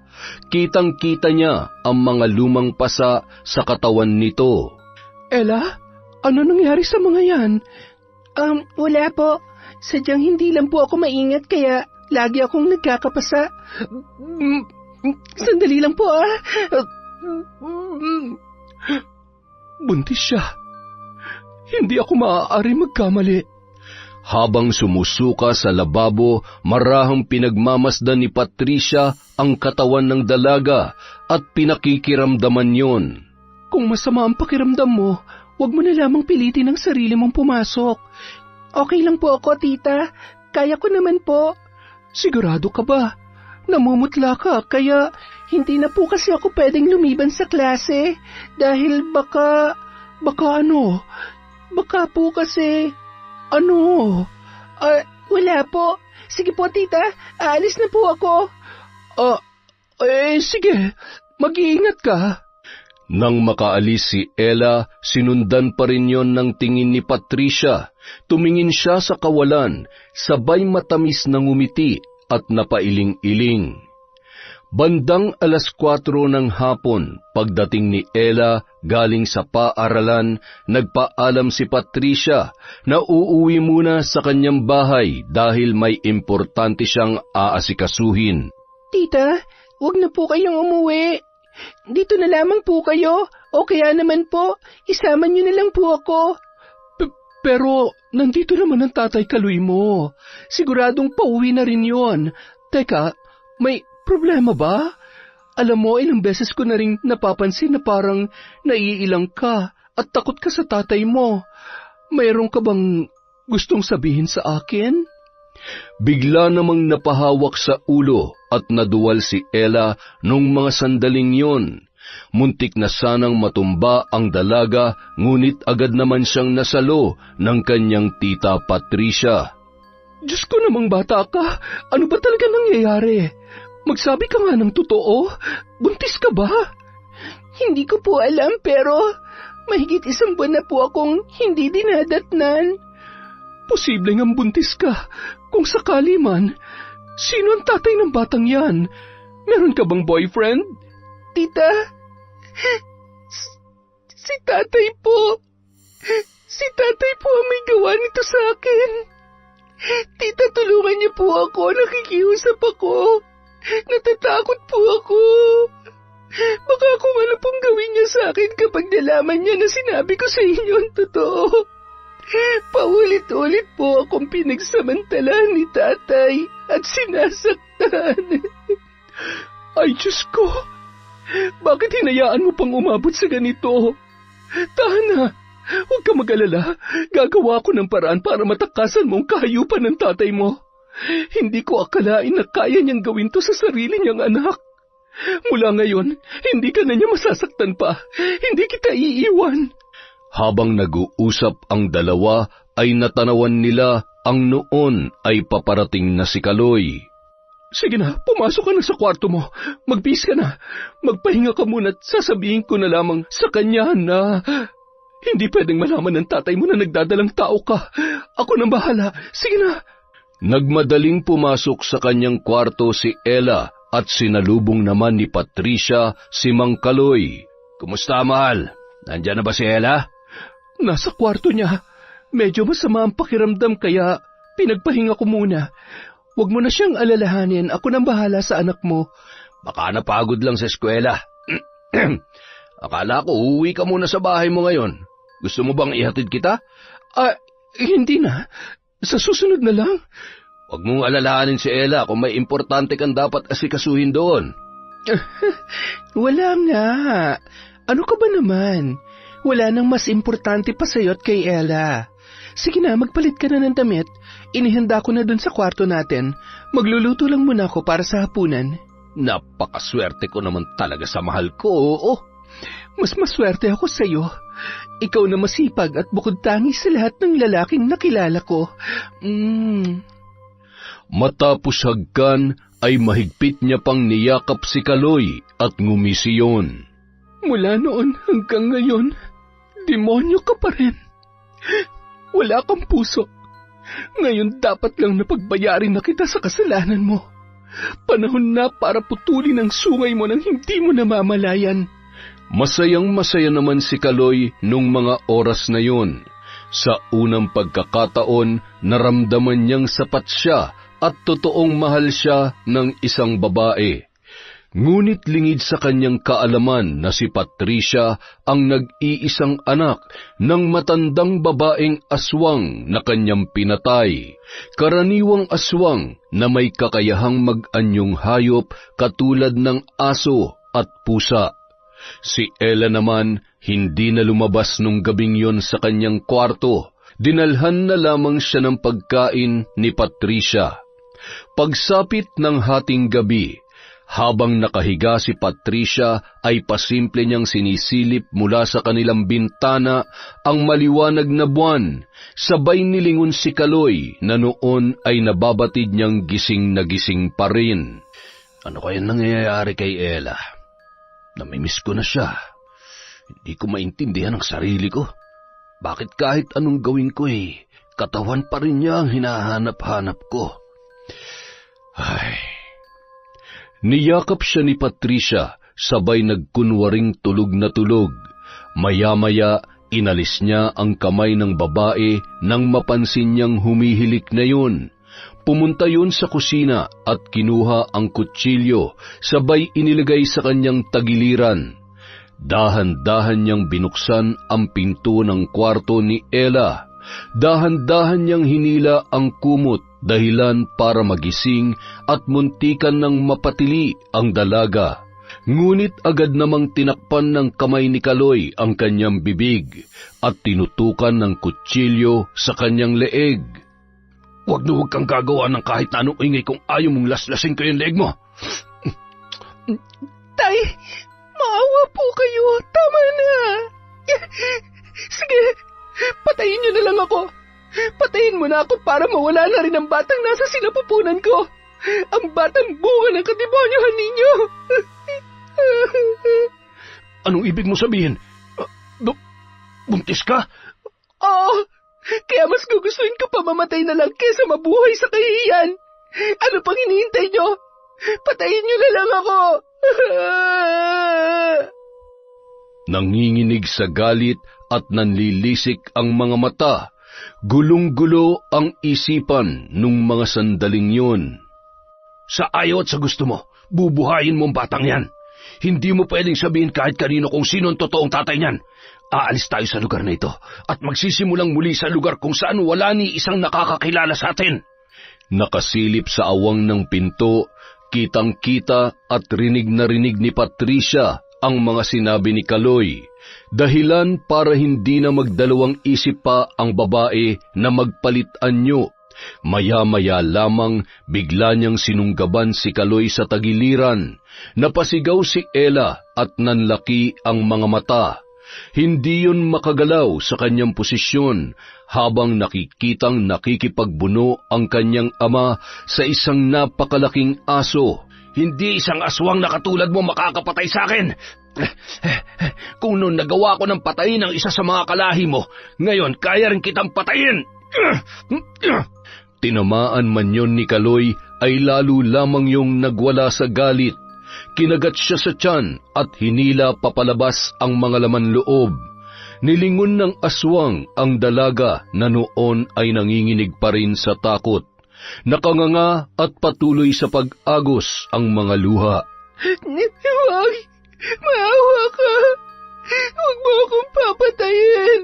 Speaker 1: Kitang-kita niya ang mga lumang pasa sa katawan nito.
Speaker 4: Ella, ano nangyari sa mga yan? Wala po. Sadyang hindi lang po ako maingat kaya lagi akong nagkakapasa. Sandali lang po Buntis siya. Hindi ako maaari magkamali.
Speaker 1: Habang sumusuka sa lababo, marahang pinagmamasdan ni Patricia ang katawan ng dalaga at pinakikiramdaman yon.
Speaker 4: Kung masama ang pakiramdam mo,
Speaker 2: Huwag mo na lamang pilitin ang sarili mong pumasok. Okay lang po ako, tita. Kaya ko naman po. Sigurado ka ba? Namumutla ka, kaya hindi na po kasi ako pwedeng lumiban sa klase. Dahil baka po kasi, wala po. Sige po, tita. Aalis na po ako. Sige. Mag-iingat ka.
Speaker 1: Nang makaalis si Ella, sinundan pa rin yon ng tingin ni Patricia. Tumingin siya sa kawalan, sabay matamis na ngumiti at napailing-iling. Bandang 4:00 ng hapon, pagdating ni Ella galing sa paaralan, nagpaalam si Patricia na uuwi muna sa kanyang bahay dahil may importante siyang aasikasuhin.
Speaker 2: Tita, huwag na po kayong umuwi. Dito na lamang po kayo, o kaya naman po, isama niyo na lang po ako. Pero nandito naman ang tatay Kaloy mo. Siguradong pauwi na rin yon. Teka, may problema ba? Alam mo, ilang beses ko na rin napapansin na parang naiilang ka at takot ka sa tatay mo. Mayroon ka bang gustong sabihin sa akin?
Speaker 1: Bigla namang napahawak sa ulo at naduwal si Ella nung mga sandaling yon. Muntik na sanang matumba ang dalaga, ngunit agad naman siyang nasalo ng kanyang tita Patricia.
Speaker 2: Diyos ko namang bata ka, ano ba talaga nangyayari? Magsabi ka nga ng totoo, buntis ka ba? Hindi ko po alam pero mahigit 1 buwan na po akong hindi dinadatnan. Posible ngang buntis ka. Kung sakali man, sino ang tatay ng batang yan? Meron ka bang boyfriend? Tita, si tatay po. Si tatay po ang may gawa nito sa akin. Tita, tulungan niyo po ako. Nakikiusap ako. Natatakot po ako. Baka kung ano pong gawin niya sa akin kapag nalaman niya na sinabi ko sa inyo ang totoo. Paulit-ulit po akong pinagsamantalahan ni tatay at sinasaktan. Ay, Diyos ko! Bakit hinayaan mo pang umabot sa ganito? Tana, huwag ka mag-alala. Gagawa ko ng paraan para matakasan mo ang kahayupan ng tatay mo. Hindi ko akalain na kaya niyang gawin to sa sarili niyang anak. Mula ngayon, hindi ka na niya masasaktan pa. Hindi kita iiwan.
Speaker 1: Habang nag-uusap ang dalawa, ay natanawan nila ang noon ay paparating na si Kaloy.
Speaker 2: Sige na, pumasok ka na sa kwarto mo. Magbihis ka na. Magpahinga ka muna at sasabihin ko na lamang sa kanya na hindi pwedeng malaman ng tatay mo na nagdadalang tao ka. Ako nang bahala. Sige na.
Speaker 1: Nagmadaling pumasok sa kanyang kwarto si Ella at sinalubong naman ni Patricia si Mang Kaloy. Kumusta, mahal? Nandiyan na ba si Ella?
Speaker 2: Nasa kwarto niya. Medyo masama ang pakiramdam kaya pinagpahinga ko muna. Huwag mo na siyang alalahanin. Ako nang bahala sa anak mo.
Speaker 1: Baka napagod lang sa eskwela. Akala ko uuwi ka muna sa bahay mo ngayon. Gusto mo bang ihatid kita?
Speaker 2: Hindi na. Sa susunod na lang.
Speaker 1: Huwag mong alalahanin si Ella kung may importante kang dapat asikasuhin doon.
Speaker 2: Wala nga. Ano ka ba naman? Wala nang mas importante pa sa'yo at kay Ella. Sige na, magpalit ka na ng damit. Inihanda ko na dun sa kwarto natin. Magluluto lang muna ako para sa hapunan.
Speaker 1: Napakaswerte ko naman talaga sa mahal ko, oo.
Speaker 2: Mas maswerte ako sa'yo. Ikaw na masipag at bukod tangi sa lahat ng lalaking nakilala ko.
Speaker 1: Matapos hagkan ay mahigpit niya pang niyakap si Kaloy at ngumisi yun.
Speaker 2: Mula noon hanggang ngayon, demonyo ka pa rin. Wala kang puso. Ngayon dapat lang napagbayarin na kita sa kasalanan mo. Panahon na para putulin ang sungay mo nang hindi mo namamalayan.
Speaker 1: Masayang-masaya naman si Kaloy nung mga oras na yun. Sa unang pagkakataon, naramdaman niyang sapat siya at totoong mahal siya ng isang babae. Ngunit lingid sa kanyang kaalaman na si Patricia ang nag-iisang anak ng matandang babaeng aswang na kanyang pinatay. Karaniwang aswang na may kakayahang mag-anyong hayop katulad ng aso at pusa. Si Ella naman Hindi na lumabas nung gabing yon sa kanyang kwarto. Dinalhan na lamang siya ng pagkain ni Patricia. Pagsapit ng hating gabi, habang nakahiga si Patricia ay pasimple niyang sinisilip mula sa kanilang bintana ang maliwanag na buwan. Sabay nilingon si Kaloy na noon ay nababatid niyang gising na gising pa rin.
Speaker 2: Ano kaya nangyayari kay Ella? Namimiss ko na siya. Hindi ko maintindihan ang sarili ko. Bakit kahit anong gawin ko katawan pa rin niya ang hinahanap-hanap ko? Ay...
Speaker 1: Niyakap siya ni Patricia, sabay nagkunwaring tulog na tulog. Maya-maya, inalis niya ang kamay ng babae nang mapansin niyang humihilik na yun. Pumunta yun sa kusina at kinuha ang kutsilyo, sabay inilagay sa kanyang tagiliran. Dahan-dahan niyang binuksan ang pinto ng kwarto ni Ella. Dahan-dahan niyang hinila ang kumot dahilan para magising at muntikan ng mapatili ang dalaga. Ngunit agad namang tinakpan ng kamay ni Kaloy ang kanyang bibig at tinutukan ng kutsilyo sa kanyang leeg.
Speaker 2: Huwag kang gagawa ng kahit na anong ingay kung ayaw mong laslasing ko yung leeg mo.
Speaker 4: Tay, maawa po kayo. Tama na. Sige, patayin niyo na lang ako. Patayin mo na ako para mawala na rin ang batang nasa sinapupunan ko. Ang batang bunga ng kademonyohan ninyo.
Speaker 2: Anong ibig mo sabihin? Buntis ka?
Speaker 4: Oo, kaya mas gugustuhin ko pa mamatay na lang kesa mabuhay sa kahihiyan. Ano pang hinihintay nyo? Patayin nyo na lang ako.
Speaker 1: Nanginginig sa galit at nanlilisik ang mga mata. Gulong-gulo ang isipan nung mga sandaling yun.
Speaker 2: Sa ayaw at sa gusto mo, bubuhayin mo ang batang yan. Hindi mo pwedeng sabihin kahit kanino kung sino ang totoong tatay niyan. Aalis tayo sa lugar na ito at magsisimulang muli sa lugar kung saan wala ni isang nakakakilala sa atin.
Speaker 1: Nakasilip sa awang ng pinto, kitang-kita at rinig na rinig ni Patricia ang mga sinabi ni Kaloy. Dahilan para hindi na magdalawang isip pa ang babae na magpalit anyo. Maya-maya lamang bigla niyang sinunggaban si Kaloy sa tagiliran. Napasigaw si Ella at nanlaki ang mga mata. Hindi yun makagalaw sa kanyang posisyon habang nakikitang nakikipagbuno ang kanyang ama sa isang napakalaking aso.
Speaker 2: Hindi isang aswang na katulad mo makakapatay sa akin. Kung noon nagawa ko ng patayin ang isa sa mga kalahi mo, ngayon kaya rin kitang patayin.
Speaker 1: Tinamaan man yun ni Kaloy ay lalo lamang yung nagwala sa galit. Kinagat siya sa tiyan at hinila papalabas ang mga laman loob. Nilingon ng aswang ang dalaga na noon ay nanginginig pa rin sa takot. Nakanganga at patuloy sa pag-agos ang mga luha.
Speaker 4: Huwag! Maawa ka! Huwag mo akong papatayin!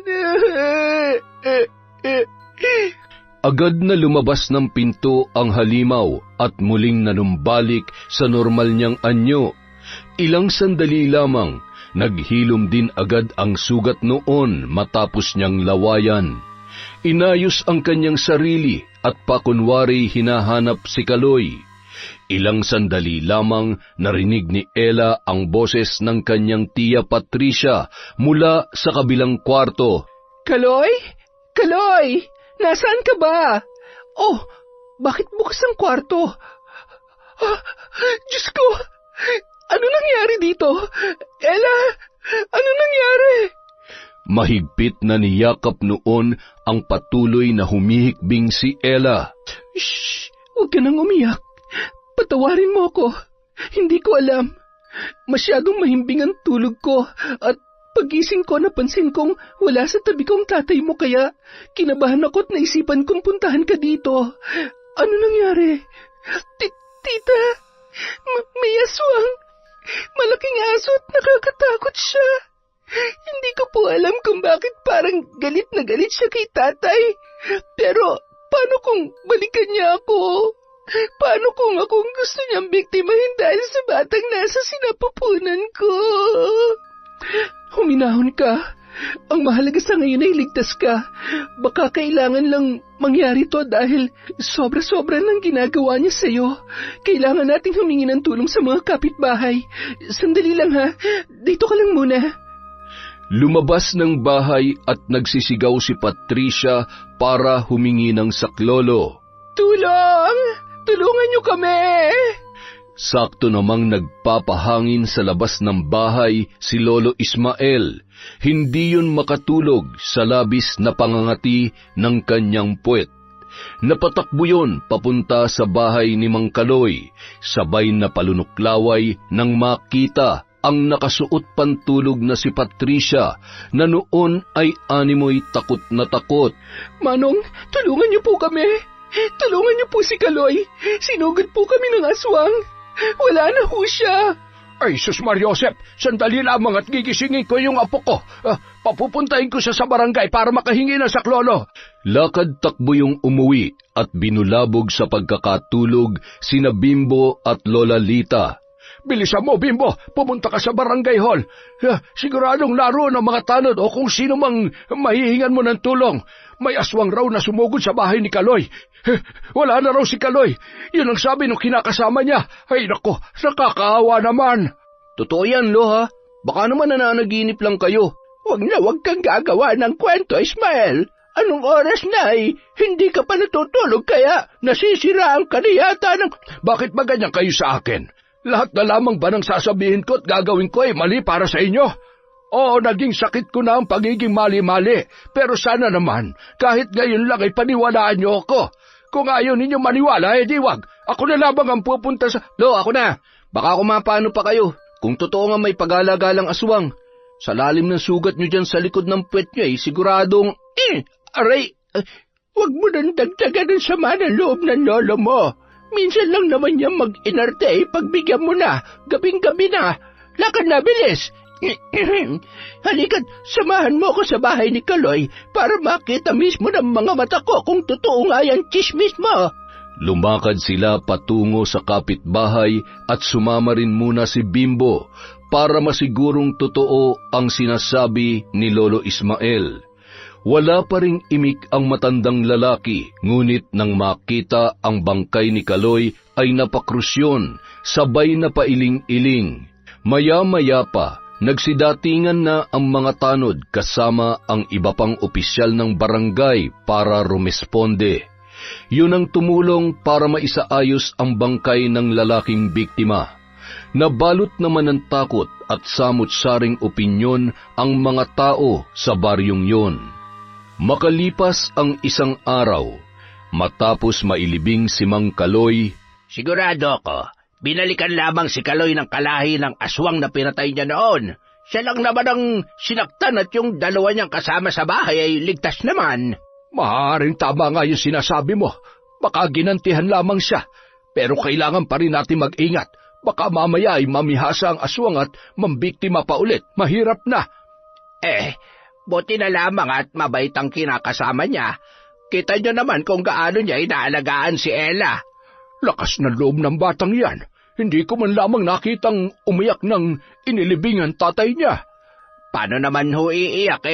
Speaker 1: Agad na lumabas ng pinto ang halimaw at muling nanumbalik sa normal niyang anyo. Ilang sandali lamang, naghilom din agad ang sugat noon matapos niyang lawayan. Inayos ang kanyang sarili at pakunwari hinahanap si Kaloy. Ilang sandali lamang narinig ni Ella ang boses ng kanyang tiya Patricia mula sa kabilang kwarto.
Speaker 4: Kaloy? Kaloy! Nasaan ka ba? Oh, bakit bukas ang kwarto? Diyos ko! Ano nangyari dito? Ella, ano nangyari?
Speaker 1: Mahigpit na niyakap noon ang patuloy na humihikbing si Ella.
Speaker 4: Shh! Huwag ka nang umiyak. Patawarin mo ako. Hindi ko alam. Masyadong mahimbing ang tulog ko at pagising ko napansin kong wala sa tabi kong tatay mo kaya kinabahan ako at naisipan kong puntahan ka dito. Ano nangyari? Tita, may aswang. Malaking aso at nakakatakot siya. Hindi ko po alam kung bakit parang galit na galit siya kay tatay. Pero paano kung balikan niya ako? Paano kung akong gusto niyang biktimahin dahil sa batang nasa sinapupunan ko?
Speaker 2: Huminahon ka. Ang mahalaga sa ngayon ay ligtas ka. Baka kailangan lang mangyari to dahil sobra-sobra ng ginagawa niya sa'yo. Kailangan nating humingi ng tulong sa mga kapitbahay. Sandali lang ha, dito ka lang muna.
Speaker 1: Lumabas ng bahay at nagsisigaw si Patricia para humingi ng saklolo.
Speaker 2: Tulong! Tulungan niyo kami!
Speaker 1: Sakto namang nagpapahangin sa labas ng bahay si Lolo Ismael. Hindi yun makatulog sa labis na pangangati ng kanyang puwet. Napatakbo yun papunta sa bahay ni Mang Kaloy, sabay na palunuklaway nang makita ang nakasuot pantulog na si Patricia na noon ay animoy takot na takot.
Speaker 2: Manong, tulungan niyo po kami. Tulungan niyo po si Kaloy. Sinugod po kami ng aswang. Wala na ho siya.
Speaker 3: Ay, Sus Mariosep, sandali lamang at gigisingin ko yung apo ko. Papupuntahin ko siya sa barangay para makahingi ng saklolo.
Speaker 1: Lakad takbo yung umuwi at binulabog sa pagkakatulog sina Bimbo at Lola Lita.
Speaker 3: Bilisan mo, Bimbo, pumunta ka sa barangay hall. Siguradong naroon ang mga tanod o kung sino mang mahihingan mo ng tulong. May aswang raw na sumugod sa bahay ni Kaloy. Wala na raw si Kaloy. Yun ang sabi nung kinakasama niya. Ay nako, nakakaawa naman.
Speaker 4: Totoo yan, Lo, ha? Baka naman nananaginip lang kayo.
Speaker 2: Wag kang gagawa ng kwento, Ismael. Anong oras na ay hindi ka pa natutulog kaya nasisiraan ka na yata ng...
Speaker 3: Bakit ba ganyan kayo sa akin? Lahat na lamang ba ng sasabihin ko at gagawin ko ay mali para sa inyo? Oo, naging sakit ko na ang pagiging mali-mali. Pero sana naman, kahit ngayon lang ay paniwalaan niyo ako. Kung ayaw ninyo maniwala, di wag. Ako na lamang ang pupunta sa...
Speaker 4: Lo, ako na. Baka kumapano pa kayo. Kung totoo nga may pag-alagalang aswang. Sa lalim ng sugat nyo dyan sa likod ng puwet nyo siguradong...
Speaker 2: Aray, wag mo nang dagdagan ang sama ng loob ng lolo mo. Minsan lang naman niya mag-inarte, pagbigyan mo na, gabing-gabi na. Lakad na, bilis! Halika't, samahan mo ko sa bahay ni Kaloy para makita mismo ng mga mata ko kung totoo nga yan chismis mo.
Speaker 1: Lumakad sila patungo sa kapitbahay at sumama rin muna si Bimbo para masigurong totoo ang sinasabi ni Lolo Ismael. Wala pa ring imik ang matandang lalaki, ngunit nang makita ang bangkay ni Kaloy ay napakrusyon, sabay na pailing-iling. Maya-maya pa, nagsidatingan na ang mga tanod kasama ang iba pang opisyal ng barangay para rumesponde. Yun ang tumulong para maisaayos ang bangkay ng lalaking biktima. Nabalot naman ng takot at samut-saring opinyon ang mga tao sa baryong yon. Makalipas ang isang araw, matapos mailibing si Mang Kaloy,
Speaker 2: sigurado ko, binalikan lamang si Kaloy ng kalahi ng aswang na pinatay niya noon. Siya lang naman ang sinaktan at yung dalawa niyang kasama sa bahay ay ligtas naman.
Speaker 3: Maaaring tama nga yung sinasabi mo. Baka ginantihan lamang siya. Pero kailangan pa rin natin mag-ingat. Baka mamaya ay mamihasa ang aswang at mambiktima pa ulit. Mahirap na.
Speaker 2: Buti na lamang at mabait ang kinakasama niya. Kita niyo naman kung gaano niya inaalagaan si Ella.
Speaker 3: Lakas ng loob ng batang yan. Hindi ko man lamang nakitang umiyak ng inilibingan tatay niya.
Speaker 2: Paano naman ho iiyak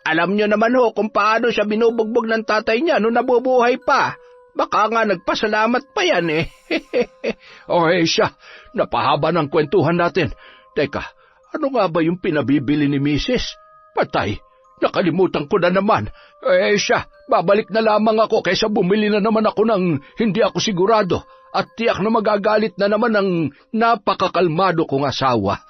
Speaker 2: Alam niyo naman ho kung paano siya binubugbog ng tatay niya nung nabubuhay pa. Baka nga nagpasalamat pa yan
Speaker 3: siya, napahaba ng kwentuhan natin. Teka, ano nga ba yung pinabibili ni Mrs.? Patay, nakalimutan ko na naman. Siya, babalik na lamang ako kaysa bumili na naman ako ng hindi ako sigurado at tiyak na magagalit na naman ang napakakalmado kong asawa.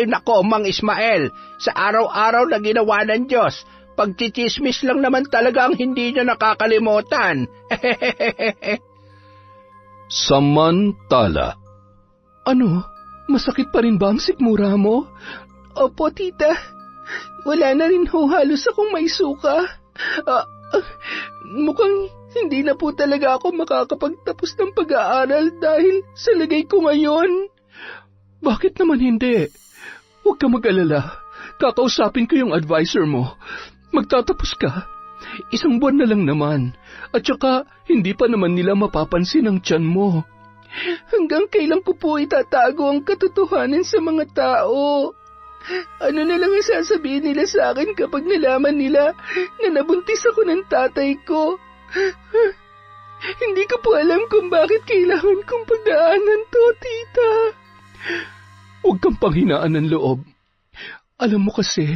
Speaker 2: Nako, Mang Ismael, sa araw-araw na ginawa ng Diyos, pagchichismis lang naman talaga ang hindi niya nakakalimutan.
Speaker 1: Samantala.
Speaker 2: Ano? Masakit pa rin ba ang sikmura mo? Opo, tita. Wala na rin ho halos akong may suka. Mukhang hindi na po talaga ako makakapagtapos ng pag-aaral dahil sa lagay ko ngayon. Bakit naman hindi? Huwag ka mag-alala. Kakausapin ko yung advisor mo. Magtatapos ka. 1 buwan na lang naman. At saka, hindi pa naman nila mapapansin ang tiyan mo. Hanggang kailan ko po itatago ang katotohanan sa mga tao? Ano na lang ang sasabihin nila sa akin kapag nalaman nila na nabuntis ako ng tatay ko? Hindi ko po alam kung bakit kailangan kong pagdaanan to, tita.
Speaker 3: Huwag kang panghinaan ng loob. Alam mo kasi,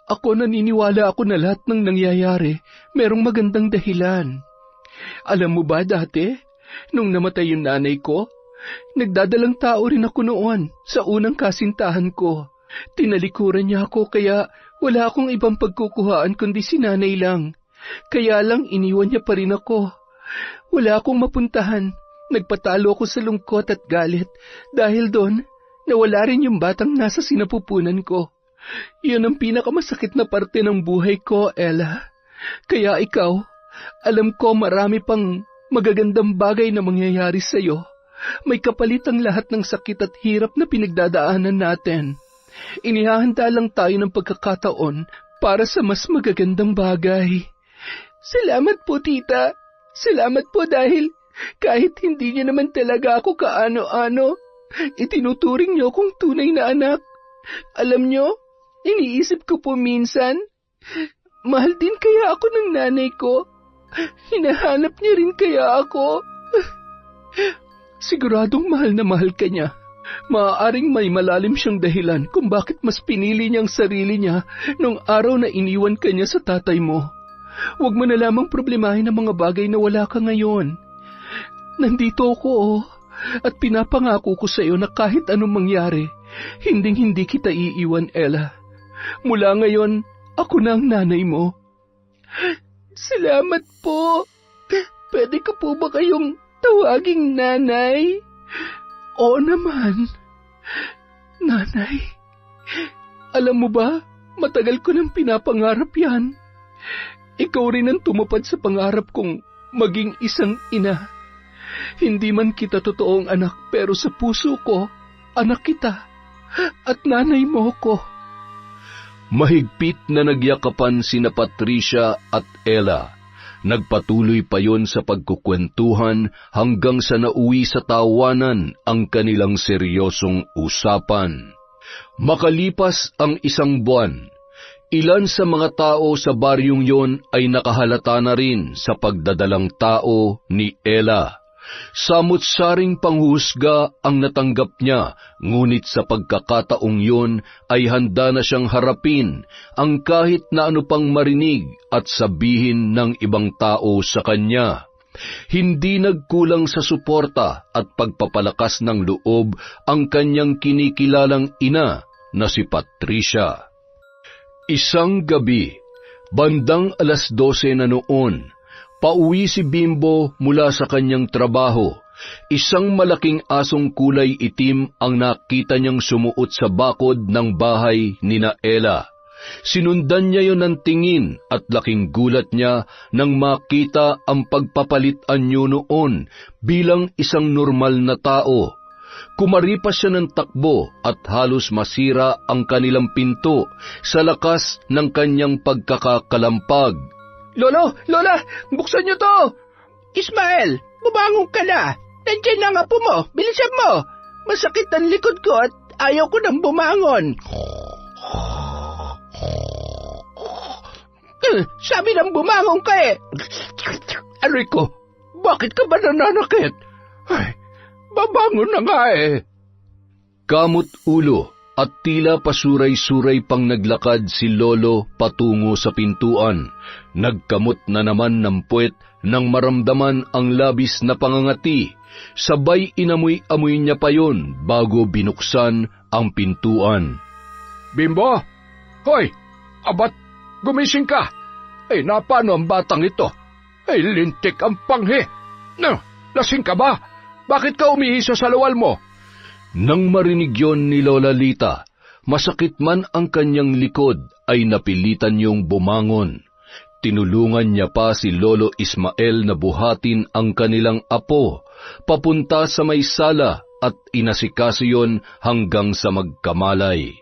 Speaker 3: ako naniniwala ako na lahat ng nangyayari merong magandang dahilan. Alam mo ba dati, nung namatay yung nanay ko, nagdadalang tao rin ako noon sa unang kasintahan ko. Tinalikuran niya ako kaya wala akong ibang pagkukuhaan kundi si nanay lang. Kaya lang iniwan niya pa rin ako. Wala akong mapuntahan. Nagpatalo ako sa lungkot at galit dahil doon nawala rin yung batang nasa sinapupunan ko. Yun ang pinakamasakit na parte ng buhay ko, Ella. Kaya ikaw, alam ko marami pang magagandang bagay na mangyayari sa'yo. May kapalit ang lahat ng sakit at hirap na pinagdadaanan natin. Inihahanda lang tayo ng pagkakataon para sa mas magagandang bagay.
Speaker 2: Salamat po, tita. Salamat po dahil kahit hindi niyo naman talaga ako kaano-ano, itinuturing niyo akong tunay na anak. Alam niyo, iniisip ko po minsan, mahal din kaya ako ng nanay ko. Hinahanap niya rin kaya ako.
Speaker 3: Siguradong mahal na mahal ka niya. Maaaring may malalim siyang dahilan kung bakit mas pinili niyang sarili niya nung araw na iniwan ka niya sa tatay mo. Huwag mo na lamang problemahin ang mga bagay na wala ka ngayon. Nandito ako at pinapangako ko sa iyo na kahit anong mangyari, hinding-hindi kita iiwan, Ella. Mula ngayon, ako na ang nanay mo.
Speaker 2: Salamat po. Pwede ko po ba kayong tawaging nanay?
Speaker 3: Oo naman. Nanay, alam mo ba, matagal ko nang pinapangarap yan. Ikaw rin ang tumupad sa pangarap kong maging isang ina. Hindi man kita totoong anak pero sa puso ko, anak kita at nanay mo ko.
Speaker 1: Mahigpit na nagyakapan sina Patricia at Ella. Nagpatuloy pa yon sa pagkukwentuhan hanggang sa nauwi sa tawanan ang kanilang seryosong usapan. Makalipas ang isang buwan, ilan sa mga tao sa baryong yon ay nakahalata na rin sa pagdadalang tao ni Ella. Samut-saring panghusga ang natanggap niya, ngunit sa pagkakataong yun ay handa na siyang harapin ang kahit na ano pang marinig at sabihin ng ibang tao sa kanya. Hindi nagkulang sa suporta at pagpapalakas ng loob ang kanyang kinikilalang ina na si Patricia. Isang gabi, bandang 12:00 na noon, pauwi si Bimbo mula sa kanyang trabaho. Isang malaking asong kulay itim ang nakita niyang sumuot sa bakod ng bahay ni Ella. Sinundan niya yon ng tingin at laking gulat niya nang makita ang pagpapalit anyo noon bilang isang normal na tao. Kumaripas siya ng takbo at halos masira ang kanilang pinto sa lakas ng kanyang pagkakakalampag.
Speaker 2: Lolo! Lola! Buksan niyo to! Ismael! Bumangon ka na! Nandiyan na nga po mo! Bilisan mo! Masakit ang likod ko at ayaw ko nang bumangon! Sabi nang bumangon ka eh!
Speaker 3: Aray ko! Bakit ka ba nananakit? Ay, babangon na nga eh!
Speaker 1: Kamot ulo at tila pasuray-suray pang naglakad si Lolo patungo sa pintuan. Nagkamot na naman ng puwet nang maramdaman ang labis na pangangati. Sabay inamoy-amoy niya pa yon bago binuksan ang pintuan.
Speaker 3: Bimbo! Hoy! Abat! Gumising ka! Ay, napano ang batang ito? Ay, lintik ang panghi! No, lasing ka ba? Bakit ka umihi sa salawal mo?
Speaker 1: Nang marinig yon ni Lola Lita, masakit man ang kanyang likod ay napilitan niyong bumangon. Tinulungan niya pa si Lolo Ismael na buhatin ang kanilang apo, papunta sa may sala at inasikaso yon hanggang sa magkamalay.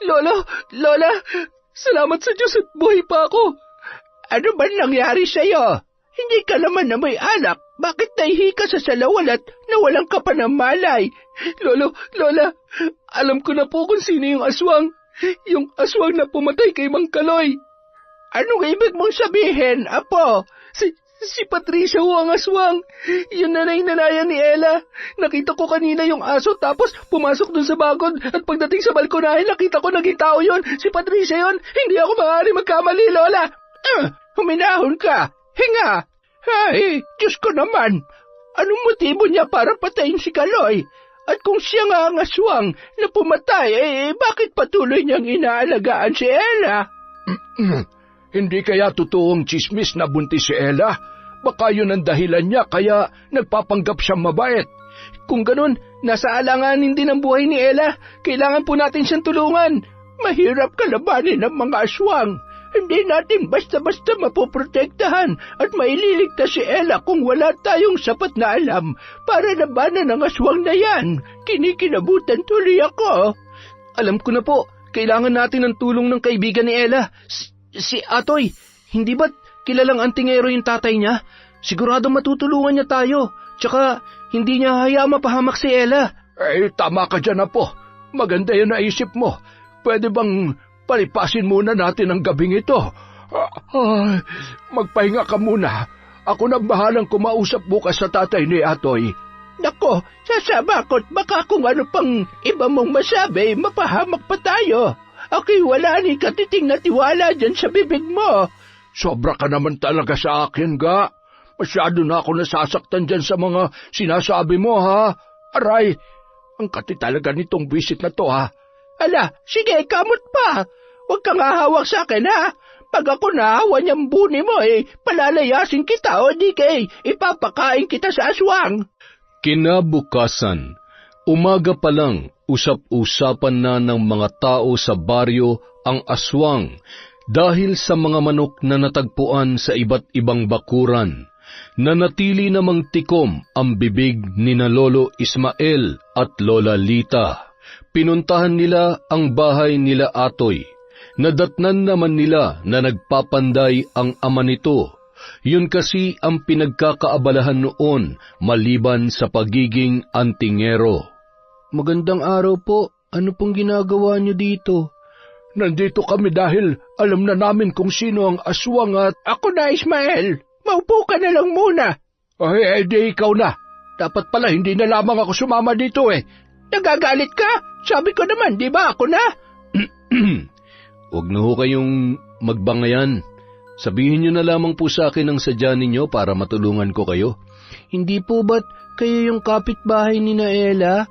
Speaker 2: Lola, salamat sa Diyos at buhay pa ako. Ano ba nangyari sa'yo? Hindi ka naman na may anak. bakit nahihi ka sa salawal at nawalan ka pa ng malay?
Speaker 4: Lola, alam ko na po kung sino yung aswang. Yung aswang na pumatay kay Mang Kaloy.
Speaker 2: Anong ibig mong sabihin, Apo?
Speaker 4: Si Patricia ho ang aswang. Yung nanay-nanayan ni Ella. Nakita ko kanina yung aso tapos pumasok dun sa bagod at pagdating sa balkonahe nakita ko naging tao yun. Si Patricia yun. Hindi ako maaari magkamali, Lola.
Speaker 2: Huminahon ka. Hinga. Ay, Diyos ko naman. Anong motibo niya para patayin si Kaloy? At kung siya nga ang aswang na pumatay, bakit patuloy niyang inaalagaan si Ella?
Speaker 3: Hindi kaya totoong chismis na buntis si Ella? Baka yun ang dahilan niya kaya nagpapanggap siyang mabait.
Speaker 4: Kung ganun, nasa alanganin din ang buhay ni Ella. Kailangan po natin siyang tulungan.
Speaker 2: Mahirap kalabanin ng mga aswang. Hindi natin basta-basta mapoprotektahan at maililigtas si Ella kung wala tayong sapat na alam para labanan ng aswang na yan. Kinikinabutan tuloy ako.
Speaker 4: Alam ko na po, kailangan natin ng tulong ng kaibigan ni Ella. Si Atoy, hindi ba't kilalang antingero yung tatay niya? Sigurado matutulungan niya tayo. Tsaka, hindi niya hayaan mapahamak si Ella.
Speaker 3: Tama ka dyan, Apo. Maganda yung naisip mo. Pwede bang palipasin muna natin ang gabing ito? Magpahinga ka muna. Ako na bahalang kumausap bukas sa tatay ni Atoy.
Speaker 2: Nako, sasabakot baka kung ano pang iba mong masabi, mapahamak pa tayo. Ako'y wala ni katiting na tiwala dyan sa bibig mo.
Speaker 3: Sobra ka naman talaga sa akin, ga. Masyado na ako nasasaktan dyan sa mga sinasabi mo, ha? Aray, ang kati talaga nitong visit na to, ha?
Speaker 2: Ala, sige, kamot pa. Huwag kang hahawak sa akin, ha? Pag ako nahawa niyang buni mo, palalayasin kita o di kay ipapakain kita sa aswang.
Speaker 1: Kinabukasan, umaga pa lang, usap-usapan na ng mga tao sa baryo ang aswang dahil sa mga manok na natagpuan sa iba't ibang bakuran. Nanatili namang tikom ang bibig ni na Lolo Ismael at Lola Lita. Pinuntahan nila ang bahay nila Atoy. Nadatnan naman nila na nagpapanday ang ama nito. Yun kasi ang pinagkakaabalahan noon maliban sa pagiging antingero.
Speaker 4: Magandang araw po. Ano pong ginagawa niyo dito?
Speaker 3: Nandito kami dahil alam na namin kung sino ang aswang at...
Speaker 2: Ako na, Ismael. Maupo ka na lang muna.
Speaker 3: Di ikaw na. Dapat pala hindi na lamang ako sumama dito
Speaker 2: Nagagalit ka? Sabi ko naman, di ba ako na?
Speaker 1: Huwag na ho kayong magbangayan. Sabihin niyo na lamang po sa akin ang sadya ninyo para matulungan ko kayo.
Speaker 4: Hindi po ba't kayo yung kapitbahay ni na Ella?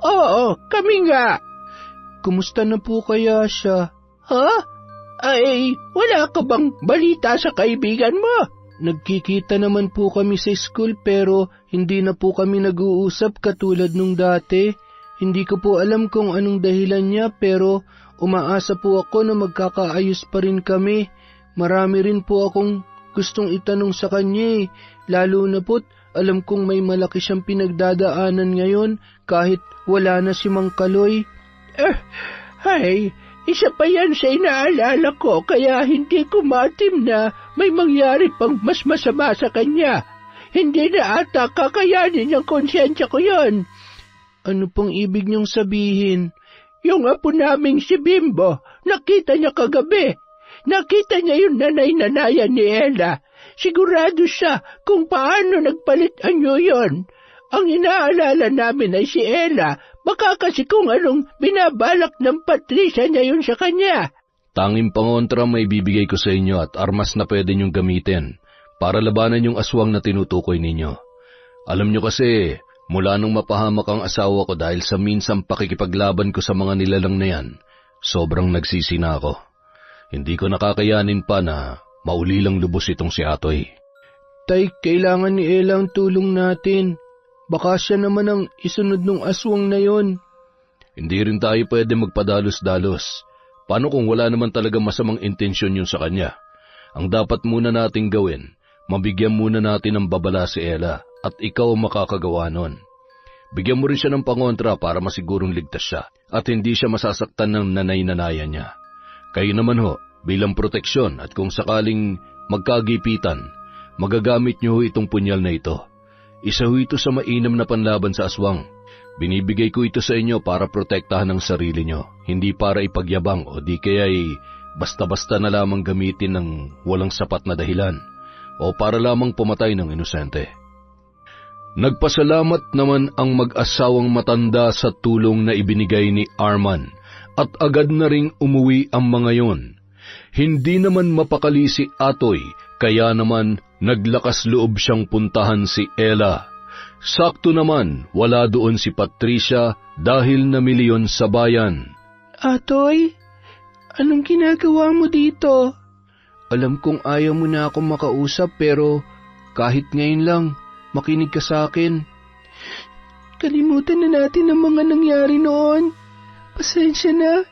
Speaker 2: Oo, kami nga.
Speaker 4: Kumusta na po kaya siya?
Speaker 2: Ha? Ay, wala ka bang balita sa kaibigan mo?
Speaker 4: Nagkikita naman po kami sa school pero hindi na po kami nag-uusap katulad nung dati. Hindi ko po alam kung anong dahilan niya pero umaasa po ako na magkakaayos pa rin kami. Marami rin po akong gustong itanong sa kanya lalo na po't alam kong may malaki siyang pinagdadaanan ngayon kahit wala na si Mang Kaloy.
Speaker 2: Ay, isa pa yan sa inaalala ko kaya hindi ko matim na may mangyari pang mas masama sa kanya. Hindi na ata kakayanin yung konsyensya ko yon.
Speaker 4: Ano pong ibig niyong sabihin?
Speaker 2: Yung apo naming si Bimbo, nakita niya kagabi. Nakita niya yung nanay-nanayan ni Ella. Sigurado siya kung paano nagpalit anyo yon. Ang inaalala namin ay si Ella, baka kasi kung anong binabalak ng Patricia niya yun sa kanya.
Speaker 1: Tanging pangontra may bibigay ko sa inyo at armas na pwede niyong gamitin para labanan yung aswang na tinutukoy ninyo. Alam niyo kasi, mula nung mapahamak ang asawa ko dahil sa minsang pakikipaglaban ko sa mga nilalang na yan, sobrang nagsisi na ako. Hindi ko nakakayanin pa na maulilang lubos itong si Atoy.
Speaker 4: Tay, kailangan ni Ella ang tulong natin. Baka siya naman ang isunod ng aswang na yon.
Speaker 1: Hindi rin tayo pwede magpadalos-dalos. Paano kung wala naman talaga masamang intensyon yun sa kanya? Ang dapat muna nating gawin, mabigyan muna natin ng babala si Ella at ikaw ang makakagawa nun. Bigyan mo rin siya ng pangontra para masigurong ligtas siya at hindi siya masasaktan ng nanay-nanayan niya. Kayo naman ho, bilang proteksyon at kung sakaling magkagipitan, magagamit niyo itong punyal na ito. Isa ho ito sa mainam na panlaban sa aswang. Binibigay ko ito sa inyo para protektahan ang sarili nyo, hindi para ipagyabang o di kaya'y basta-basta na lamang gamitin ng walang sapat na dahilan o para lamang pumatay ng inosente. Nagpasalamat naman ang mag-asawang matanda sa tulong na ibinigay ni Arman at agad na ring umuwi ang mga yon. Hindi naman mapakali si Atoy, kaya naman naglakas loob siyang puntahan si Ella. Sakto naman wala doon si Patricia dahil namili yon sa bayan.
Speaker 2: Atoy, anong ginagawa mo dito? Alam kong ayaw mo na akong makausap pero kahit ngayon lang, makinig ka sa akin. Kalimutan na natin ang mga nangyari noon. Pasensya na.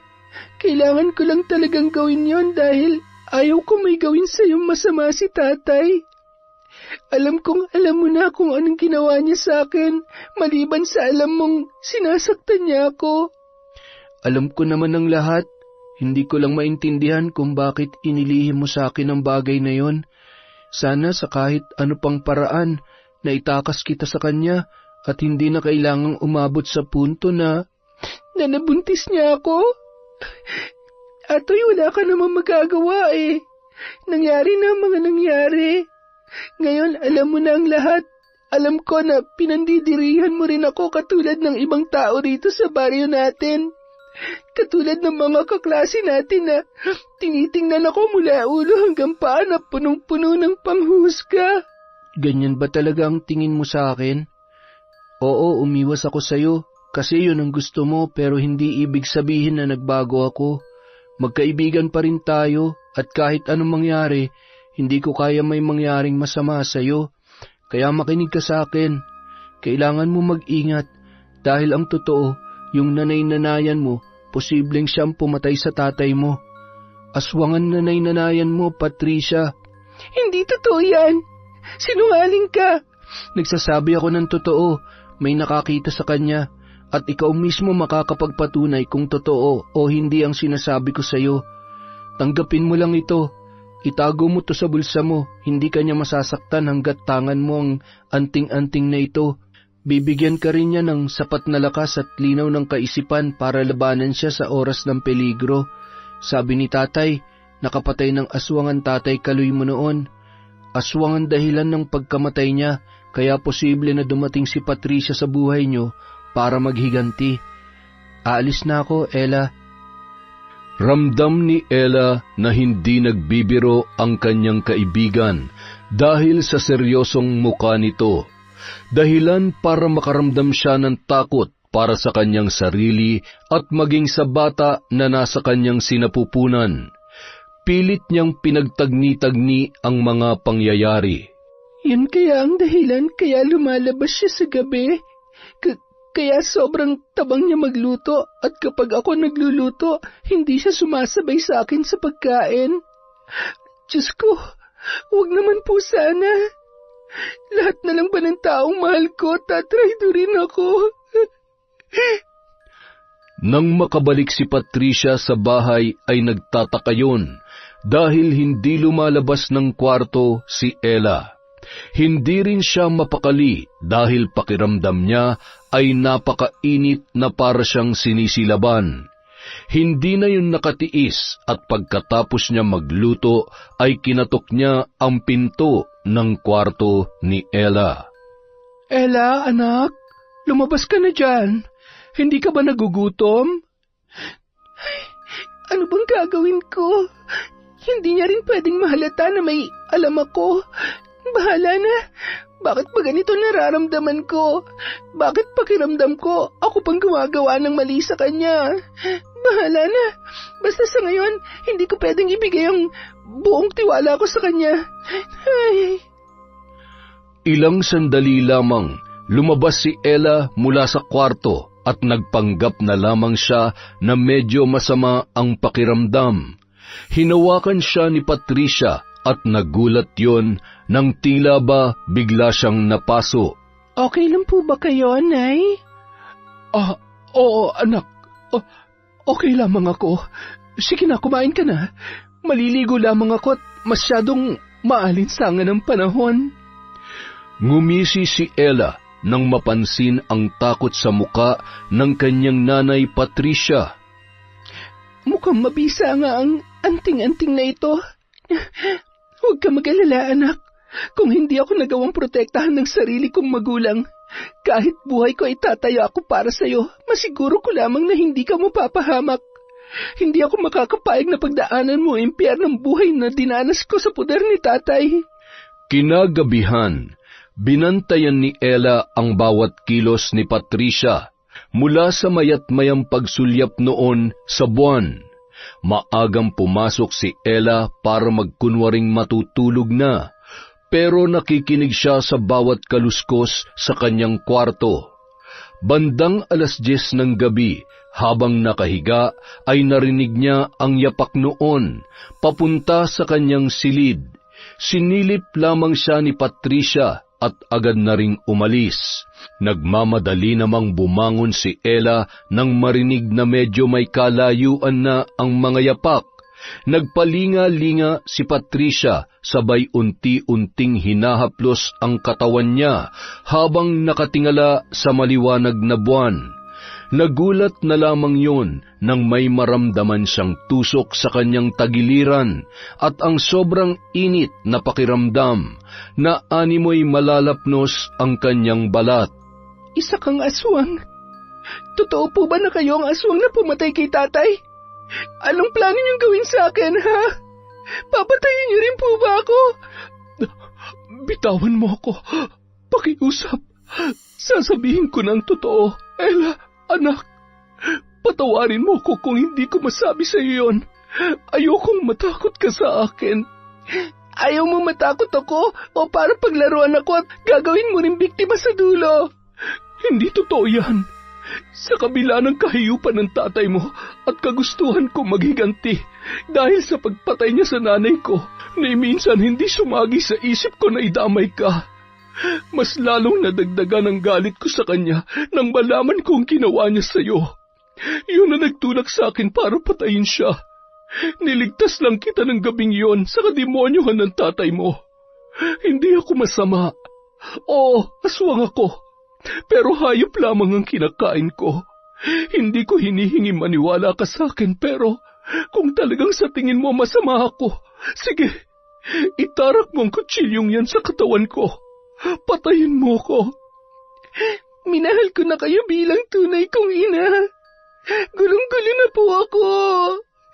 Speaker 2: Kailangan ko lang talagang gawin yon dahil ayaw ko may gawin sa'yong masama si tatay. Alam kong alam mo na kung anong ginawa niya sa akin, maliban sa alam mong sinasaktan niya ako. Alam ko naman ang lahat. Hindi ko lang maintindihan kung bakit inilihim mo sa akin ang bagay na yon. Sana sa kahit ano pang paraan na itakas kita sa kanya at hindi na kailangang umabot sa punto na nabuntis niya ako. Atoy, wala ka naman magagawa eh. Nangyari na ang mga nangyari. Ngayon, alam mo na ang lahat. Alam ko na pinandidirihan mo rin ako katulad ng ibang tao rito sa baryo natin. Katulad ng mga kaklase natin na tinitingnan ako mula ulo hanggang paa na punong-puno ng panghusga. Ganyan ba talaga ang tingin mo sa akin? Oo, umiwas ako sa'yo. Kasi yun ang gusto mo pero hindi ibig sabihin na nagbago ako. Magkaibigan pa rin tayo at kahit anong mangyari, hindi ko kaya may mangyaring masama sa'yo. Kaya makinig ka sa akin. Kailangan mo mag-ingat dahil ang totoo, yung nanay-nanayan mo, posibleng siyang pumatay sa tatay mo. Aswangan nanay-nanayan mo, Patricia. Hindi totoo yan. Sinungaling ka. Nagsasabi ako ng totoo. May nakakita sa kanya. At ikaw mismo makakapagpatunay kung totoo o hindi ang sinasabi ko sa iyo. Tanggapin mo lang ito. Itago mo to sa bulsa mo. Hindi ka niya masasaktan hanggat tangan mo ang anting-anting na ito. Bibigyan ka rin niya ng sapat na lakas at linaw ng kaisipan para labanan siya sa oras ng peligro. Sabi ni tatay, nakapatay ng aswang ang tatay Kaloy mo noon. Aswang ang dahilan ng pagkamatay niya, kaya posible na dumating si Patricia sa buhay niyo para maghiganti. Aalis na ako, Ella.
Speaker 1: Ramdam ni Ella na hindi nagbibiro ang kanyang kaibigan dahil sa seryosong muka nito. Dahilan para makaramdam siya ng takot para sa kanyang sarili at maging sa bata na nasa kanyang sinapupunan. Pilit niyang pinagtagni-tagni ang mga pangyayari.
Speaker 2: Yan kaya ang dahilan kaya lumalabas siya sa gabi? Kaya sobrang tabang niya magluto at kapag ako nagluluto, hindi siya sumasabay sa akin sa pagkain. Diyos ko, huwag naman po sana. Lahat na lang ba ng taong mahal ko, tatraidorin ako?
Speaker 1: Nang makabalik si Patricia sa bahay ay nagtataka yun dahil hindi lumalabas ng kwarto si Ella. Hindi rin siya mapakali dahil pakiramdam niya ay napakainit na para siyang sinisilaban. Hindi na yun nakatiis at pagkatapos niya magluto ay kinatok niya ang pinto ng kwarto ni Ella.
Speaker 2: Ella, anak, lumabas ka na dyan. Hindi ka ba nagugutom? Ay, ano bang gagawin ko? Hindi niya rin pwedeng mahalata na may alam ako. Bahala na. Bakit ba ganito nararamdaman ko? Bakit pakiramdam ko ako pang gumagawa ng mali sa kanya? Bahala na. Basta sa ngayon, hindi ko pwedeng ibigay ang buong tiwala ko sa kanya. Ay.
Speaker 1: Ilang sandali lamang, lumabas si Ella mula sa kwarto at nagpanggap na lamang siya na medyo masama ang pakiramdam. Hinawakan siya ni Patricia at nagulat yon nang tila ba bigla siyang napaso.
Speaker 2: Okay lang po ba kayo, Nay? Oo, anak. Okay lamang ako. Sige na, kumain ka na. Maliligo lamang ako at masyadong maalinsangan ang panahon.
Speaker 1: Ngumisi si Ella nang mapansin ang takot sa muka ng kanyang nanay Patricia.
Speaker 2: Mukhang mabisa nga ang anting-anting na ito. Huwag ka mag-alala, anak. Kung hindi ako nagawang protektahan ng sarili kong magulang, kahit buhay ko ay tatayo ako para sa'yo, masiguro ko lamang na hindi ka mapapahamak. Hindi ako makakapayag na pagdaanan mo ang impyernong buhay na dinanas ko sa poder ni tatay.
Speaker 1: Kinagabihan, binantayan ni Ella ang bawat kilos ni Patricia mula sa mayat-mayang pagsulyap noon sa buwan. Maagang pumasok si Ella para magkunwaring matutulog na, pero nakikinig siya sa bawat kaluskos sa kanyang kwarto. Bandang 10:00 ng gabi, habang nakahiga, ay narinig niya ang yapak noon, papunta sa kanyang silid. Sinilip lamang siya ni Patricia at agad na ring umalis. Nagmamadali namang bumangon si Ella nang marinig na medyo may kalayuan na ang mga yapak. Nagpalinga-linga si Patricia, sabay unti-unting hinahaplos ang katawan niya habang nakatingala sa maliwanag na buwan. Nagulat na lamang yun nang may maramdaman siyang tusok sa kanyang tagiliran at ang sobrang init na pakiramdam na animoy malalapnos ang kanyang balat.
Speaker 2: Isa kang aswang. Totoo po ba na kayo ang aswang na pumatay kay tatay? Anong plano niyong gawin sa akin, ha? Papatayin niyo rin po ba ako?
Speaker 3: Bitawan mo ako. Pakiusap. Sasabihin ko ng totoo. Ella, anak, patawarin mo ko kung hindi ko masabi sa iyo yun. Ayokong matakot ka sa akin.
Speaker 2: Ayaw mo matakot ako o para paglaruan ako at gagawin mo rin biktima sa dulo?
Speaker 3: Hindi totoo yan. Sa kabila ng kahiyupan ng tatay mo at kagustuhan ko maghiganti dahil sa pagpatay niya sa nanay ko, na minsan hindi sumagi sa isip ko na idamay ka. Mas lalong nadagdagan ang galit ko sa kanya nang malaman kong ginawa niya sa'yo. Yun na nagtulak sa akin para patayin siya. Niligtas lang kita ng gabing yon sa kademonyohan ng tatay mo. Hindi ako masama. Oo, aswang ako. Pero hayop lamang ang kinakain ko. Hindi ko hinihingi maniwala ka sa akin, pero kung talagang sa tingin mo masama ako, sige, itarak mo ang kutsilyong yan sa katawan ko. Patayin mo ko.
Speaker 2: Minahal ko na kayo bilang tunay kong ina. Gulong-gulo na po ako.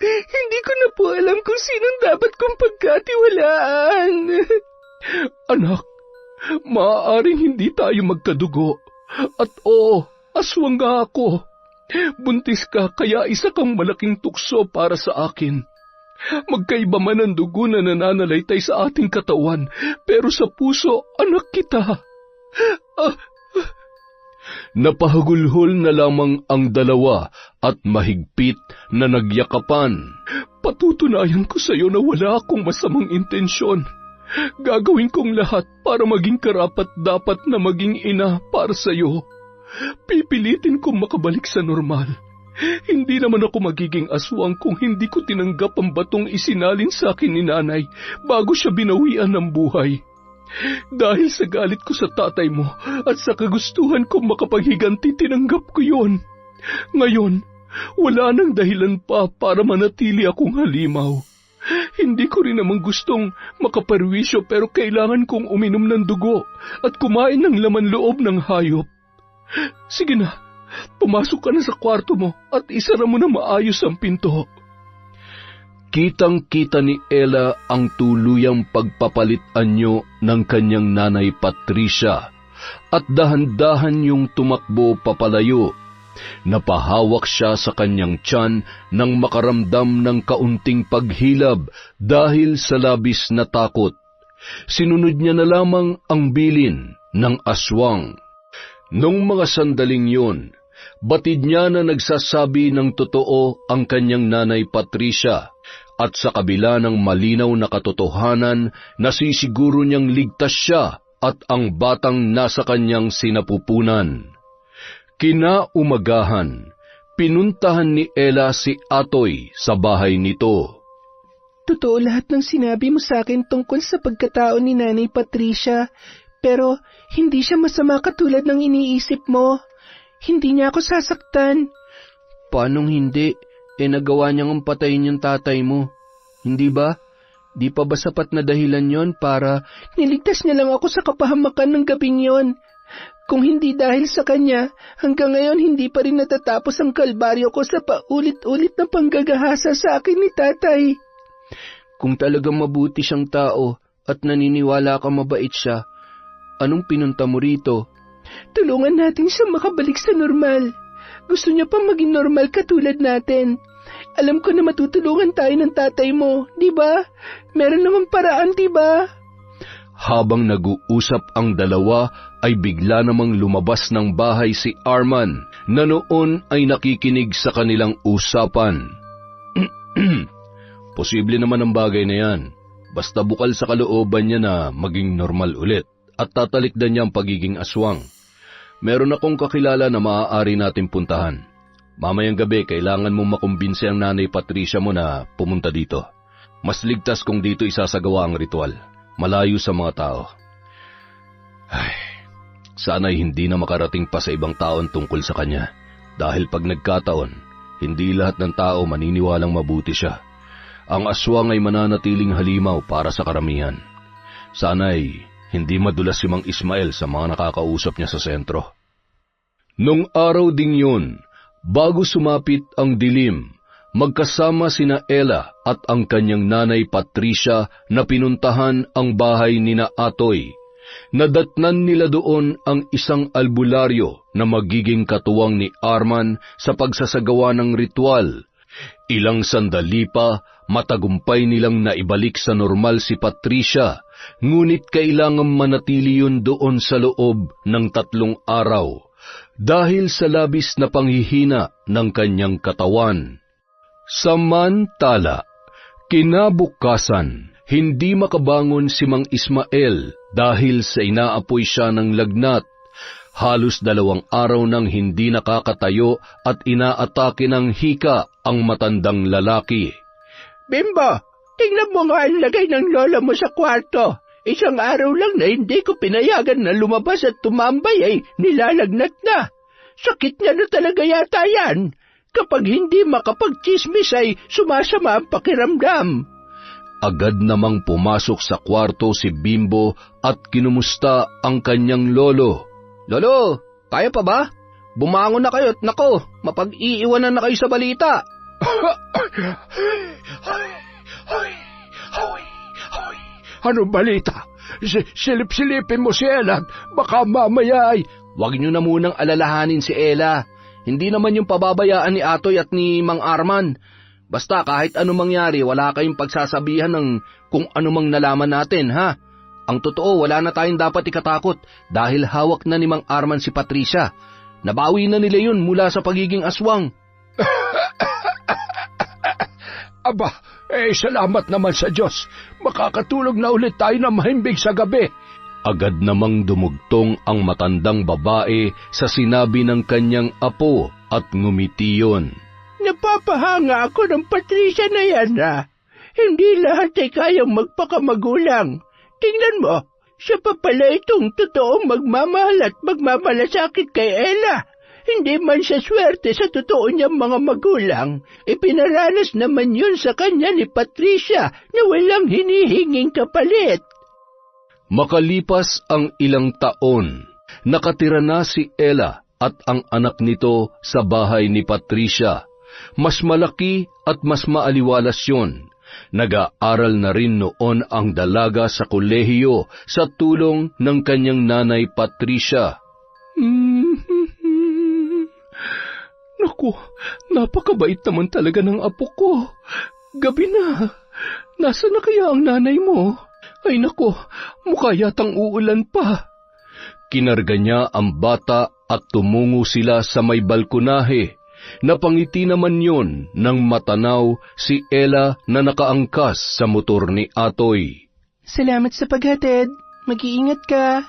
Speaker 2: Hindi ko na po alam kung sinong dapat kong pagkatiwalaan.
Speaker 3: Anak, maaaring hindi tayo magkadugo. At oo, aswang nga ako. Buntis ka kaya isa kang malaking tukso para sa akin. Magkaiba man ang dugo na nananalaytay sa ating katawan, pero sa puso, anak kita.
Speaker 1: Napahagulhol na lamang ang dalawa at mahigpit na nagyakapan.
Speaker 3: Patutunayan ko sa iyo na wala akong masamang intensyon. Gagawin kong lahat para maging karapat-dapat na maging ina para sa iyo. Pipilitin kong makabalik sa normal. Hindi naman ako magiging aswang kung hindi ko tinanggap ang batong isinalin sa akin ni nanay bago siya binawian ng buhay. Dahil sa galit ko sa tatay mo at sa kagustuhan kong makapaghiganti, tinanggap ko yon. Ngayon, wala nang dahilan pa para manatili akong halimaw. Hindi ko rin naman gustong makaparwisyo pero kailangan kong uminom ng dugo at kumain ng laman loob ng hayop. Sige na, pumasok ka na sa kwarto mo at isara mo na maayos ang pinto.
Speaker 1: Kitang-kita ni Ella ang tuluyang pagpapalit anyo ng kanyang nanay Patricia at dahan-dahan yung tumakbo papalayo. Napahawak siya sa kanyang tiyan nang makaramdam ng kaunting paghilab dahil sa labis na takot. Sinunod niya na lamang ang bilin ng aswang. Nung mga sandaling yun, batid niya na nagsasabi ng totoo ang kanyang nanay Patricia, at sa kabila ng malinaw na katotohanan, nasisiguro niyang ligtas siya at ang batang nasa kanyang sinapupunan. Kinaumagahan, pinuntahan ni Ella si Atoy sa bahay nito.
Speaker 2: Totoo lahat ng sinabi mo sa akin tungkol sa pagkatao ni Nanay Patricia, Pero hindi siya masama katulad ng iniisip mo. Hindi niya ako sasaktan.
Speaker 4: Paanong hindi? Nagawa niyang patayin yung tatay mo. Hindi ba? Di pa ba sapat na dahilan yon para...
Speaker 2: Niligtas niya lang ako sa kapahamakan ng gabing yon. Kung hindi dahil sa kanya, hanggang ngayon hindi pa rin natatapos ang kalbaryo ko sa paulit-ulit na panggagahasa sa akin ni tatay.
Speaker 4: Kung talagang mabuti siyang tao at naniniwala ka mabait siya, anong pinunta mo rito?
Speaker 2: Tulungan natin siya makabalik sa normal. Gusto niya pa maging normal katulad natin. Alam ko na matutulungan tayo ng tatay mo, di ba? Meron naman paraan, di ba?
Speaker 1: Habang nag-uusap ang dalawa, ay bigla namang lumabas ng bahay si Arman na noon ay nakikinig sa kanilang usapan. Posible naman ang bagay na yan. Basta bukal sa kalooban niya na maging normal ulit at tatalikdan niya ang pagiging aswang. Meron akong kakilala na maaari natin puntahan. Mamayang gabi, kailangan mong makumbinse ang nanay Patricia mo na pumunta dito. Mas ligtas kung dito isasagawa ang ritual, malayo sa mga tao. Ay, sana'y hindi na makarating pa sa ibang taon tungkol sa kanya. Dahil pag nagkataon, hindi lahat ng tao maniniwalang mabuti siya. Ang aswang ay mananatiling halimaw para sa karamihan. Sana'y hindi madulas si Mang Ismael sa mga nakakausap niya sa sentro. Nung araw ding yun, bago sumapit ang dilim, magkasama sina Ella at ang kanyang nanay Patricia na pinuntahan ang bahay nina Atoy. Nadatnan nila doon ang isang albularyo na magiging katuwang ni Arman sa pagsasagawa ng ritual. Ilang sandali pa, matagumpay nilang naibalik sa normal si Patricia, ngunit kailangang manatili yun doon sa loob ng 3 araw dahil sa labis na panghihina ng kanyang katawan. Samantala, kinabukasan, hindi makabangon si Mang Ismael dahil sa inaapoy siya ng lagnat. Halos 2 araw nang hindi nakakatayo at inaatake ng hika ang matandang lalaki.
Speaker 2: Bimbo, tingnan mo nga ang lagay ng lola mo sa kwarto. Isang araw lang na hindi ko pinayagan na lumabas at tumambay ay nilalagnat na. Sakit niya na talaga yata yan. Kapag hindi makapagchismis ay sumasama ang pakiramdam.
Speaker 1: Agad namang pumasok sa kwarto si Bimbo at kinumusta ang kanyang lolo.
Speaker 4: Lolo, kaya pa ba? Bumangon na kayo at nako, mapag-iiwanan na kayo sa balita.
Speaker 3: Ano balita? Silip-silipin mo si Ella, baka mamaya ay...
Speaker 4: Huwag niyo na munang alalahanin si Ella. Hindi naman yung pababayaan ni Atoy at ni Mang Arman. Basta kahit anong mangyari, wala kayong pagsasabihan ng kung anumang nalaman natin, ha? Ang totoo, wala na tayong dapat ikatakot dahil hawak na ni Mang Arman si Patricia. Nabawi na nila yun mula sa pagiging aswang.
Speaker 3: Aba, salamat naman sa Diyos. Makakatulog na ulit tayo na mahimbing sa gabi.
Speaker 1: Agad namang dumugtong ang matandang babae sa sinabi ng kanyang apo at ngumiti yun.
Speaker 2: Napapahanga ako ng Patricia na yan, ha? Hindi lahat ay kayang magpakamagulang. Tingnan mo, siya pa pala itong totoong magmamahal at magmamalasakit kay Ella. Hindi man siya swerte sa totoo niyang mga magulang. Ipinaranas naman yun sa kanya ni Patricia na walang hinihinging kapalit.
Speaker 1: Makalipas ang ilang taon, nakatira na si Ella at ang anak nito sa bahay ni Patricia. Mas malaki at mas maaliwalas yun. Nag-aaral na rin noon ang dalaga sa kolehiyo sa tulong ng kanyang nanay Patricia.
Speaker 2: Naku, napakabait naman talaga ng apo ko. Gabi na. Nasaan na kaya ang nanay mo? Ay naku, mukha yatang uulan pa.
Speaker 1: Kinarga niya ang bata at tumungo sila sa may balkonahe. Napangiti naman yon nang matanaw si Ella na nakaangkas sa motor ni Atoy.
Speaker 2: Salamat sa paghatid. Mag-iingat ka.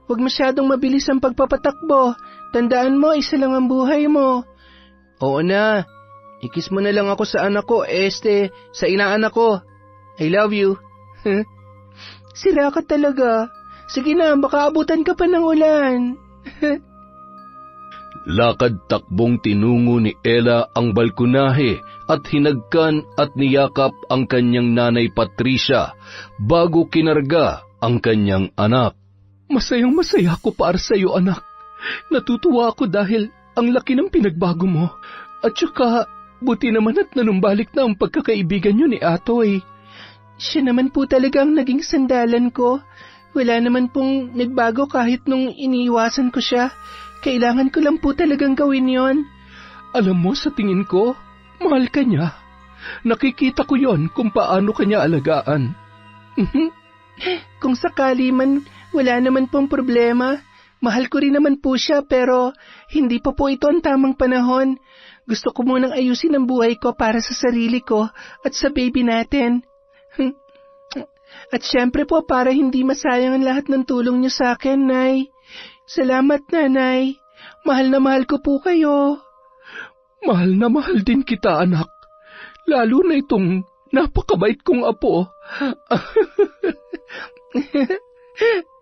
Speaker 2: Huwag masyadong mabilis ang pagpapatakbo. Tandaan mo, isa lang ang buhay mo.
Speaker 4: Oo na. Ikis mo na lang ako sa anak ko, sa inaanak ko. I love you.
Speaker 2: Sira ka talaga. Sige na, baka abutan ka pa ng ulan.
Speaker 1: Lakad-takbong tinungo ni Ella ang balkonahe at hinagkan at niyakap ang kanyang nanay Patricia bago kinarga ang kanyang anak.
Speaker 2: Masayang-masaya ako para sa iyo, anak. Natutuwa ako dahil ang laki ng pinagbago mo. At saka, buti naman at nanumbalik na ang pagkakaibigan niyo ni Atoy. Siya naman po talaga ang naging sandalan ko. Wala naman pong nagbago kahit nung iniiwasan ko siya. Kailangan ko lang po talagang gawin yon. Alam mo, sa tingin ko, mahal ka niya. Nakikita ko yon kung paano kanya alagaan. Kung sakali man, wala naman pong problema. Mahal ko rin naman po siya pero hindi pa po ito ang tamang panahon. Gusto ko munang ayusin ang buhay ko para sa sarili ko at sa baby natin. At syempre po para hindi masayang ang lahat ng tulong niyo sa akin, Nay. Salamat, Nanay. Mahal na mahal ko po kayo. Mahal na mahal din kita, anak. Lalo na itong napakabait kong apo.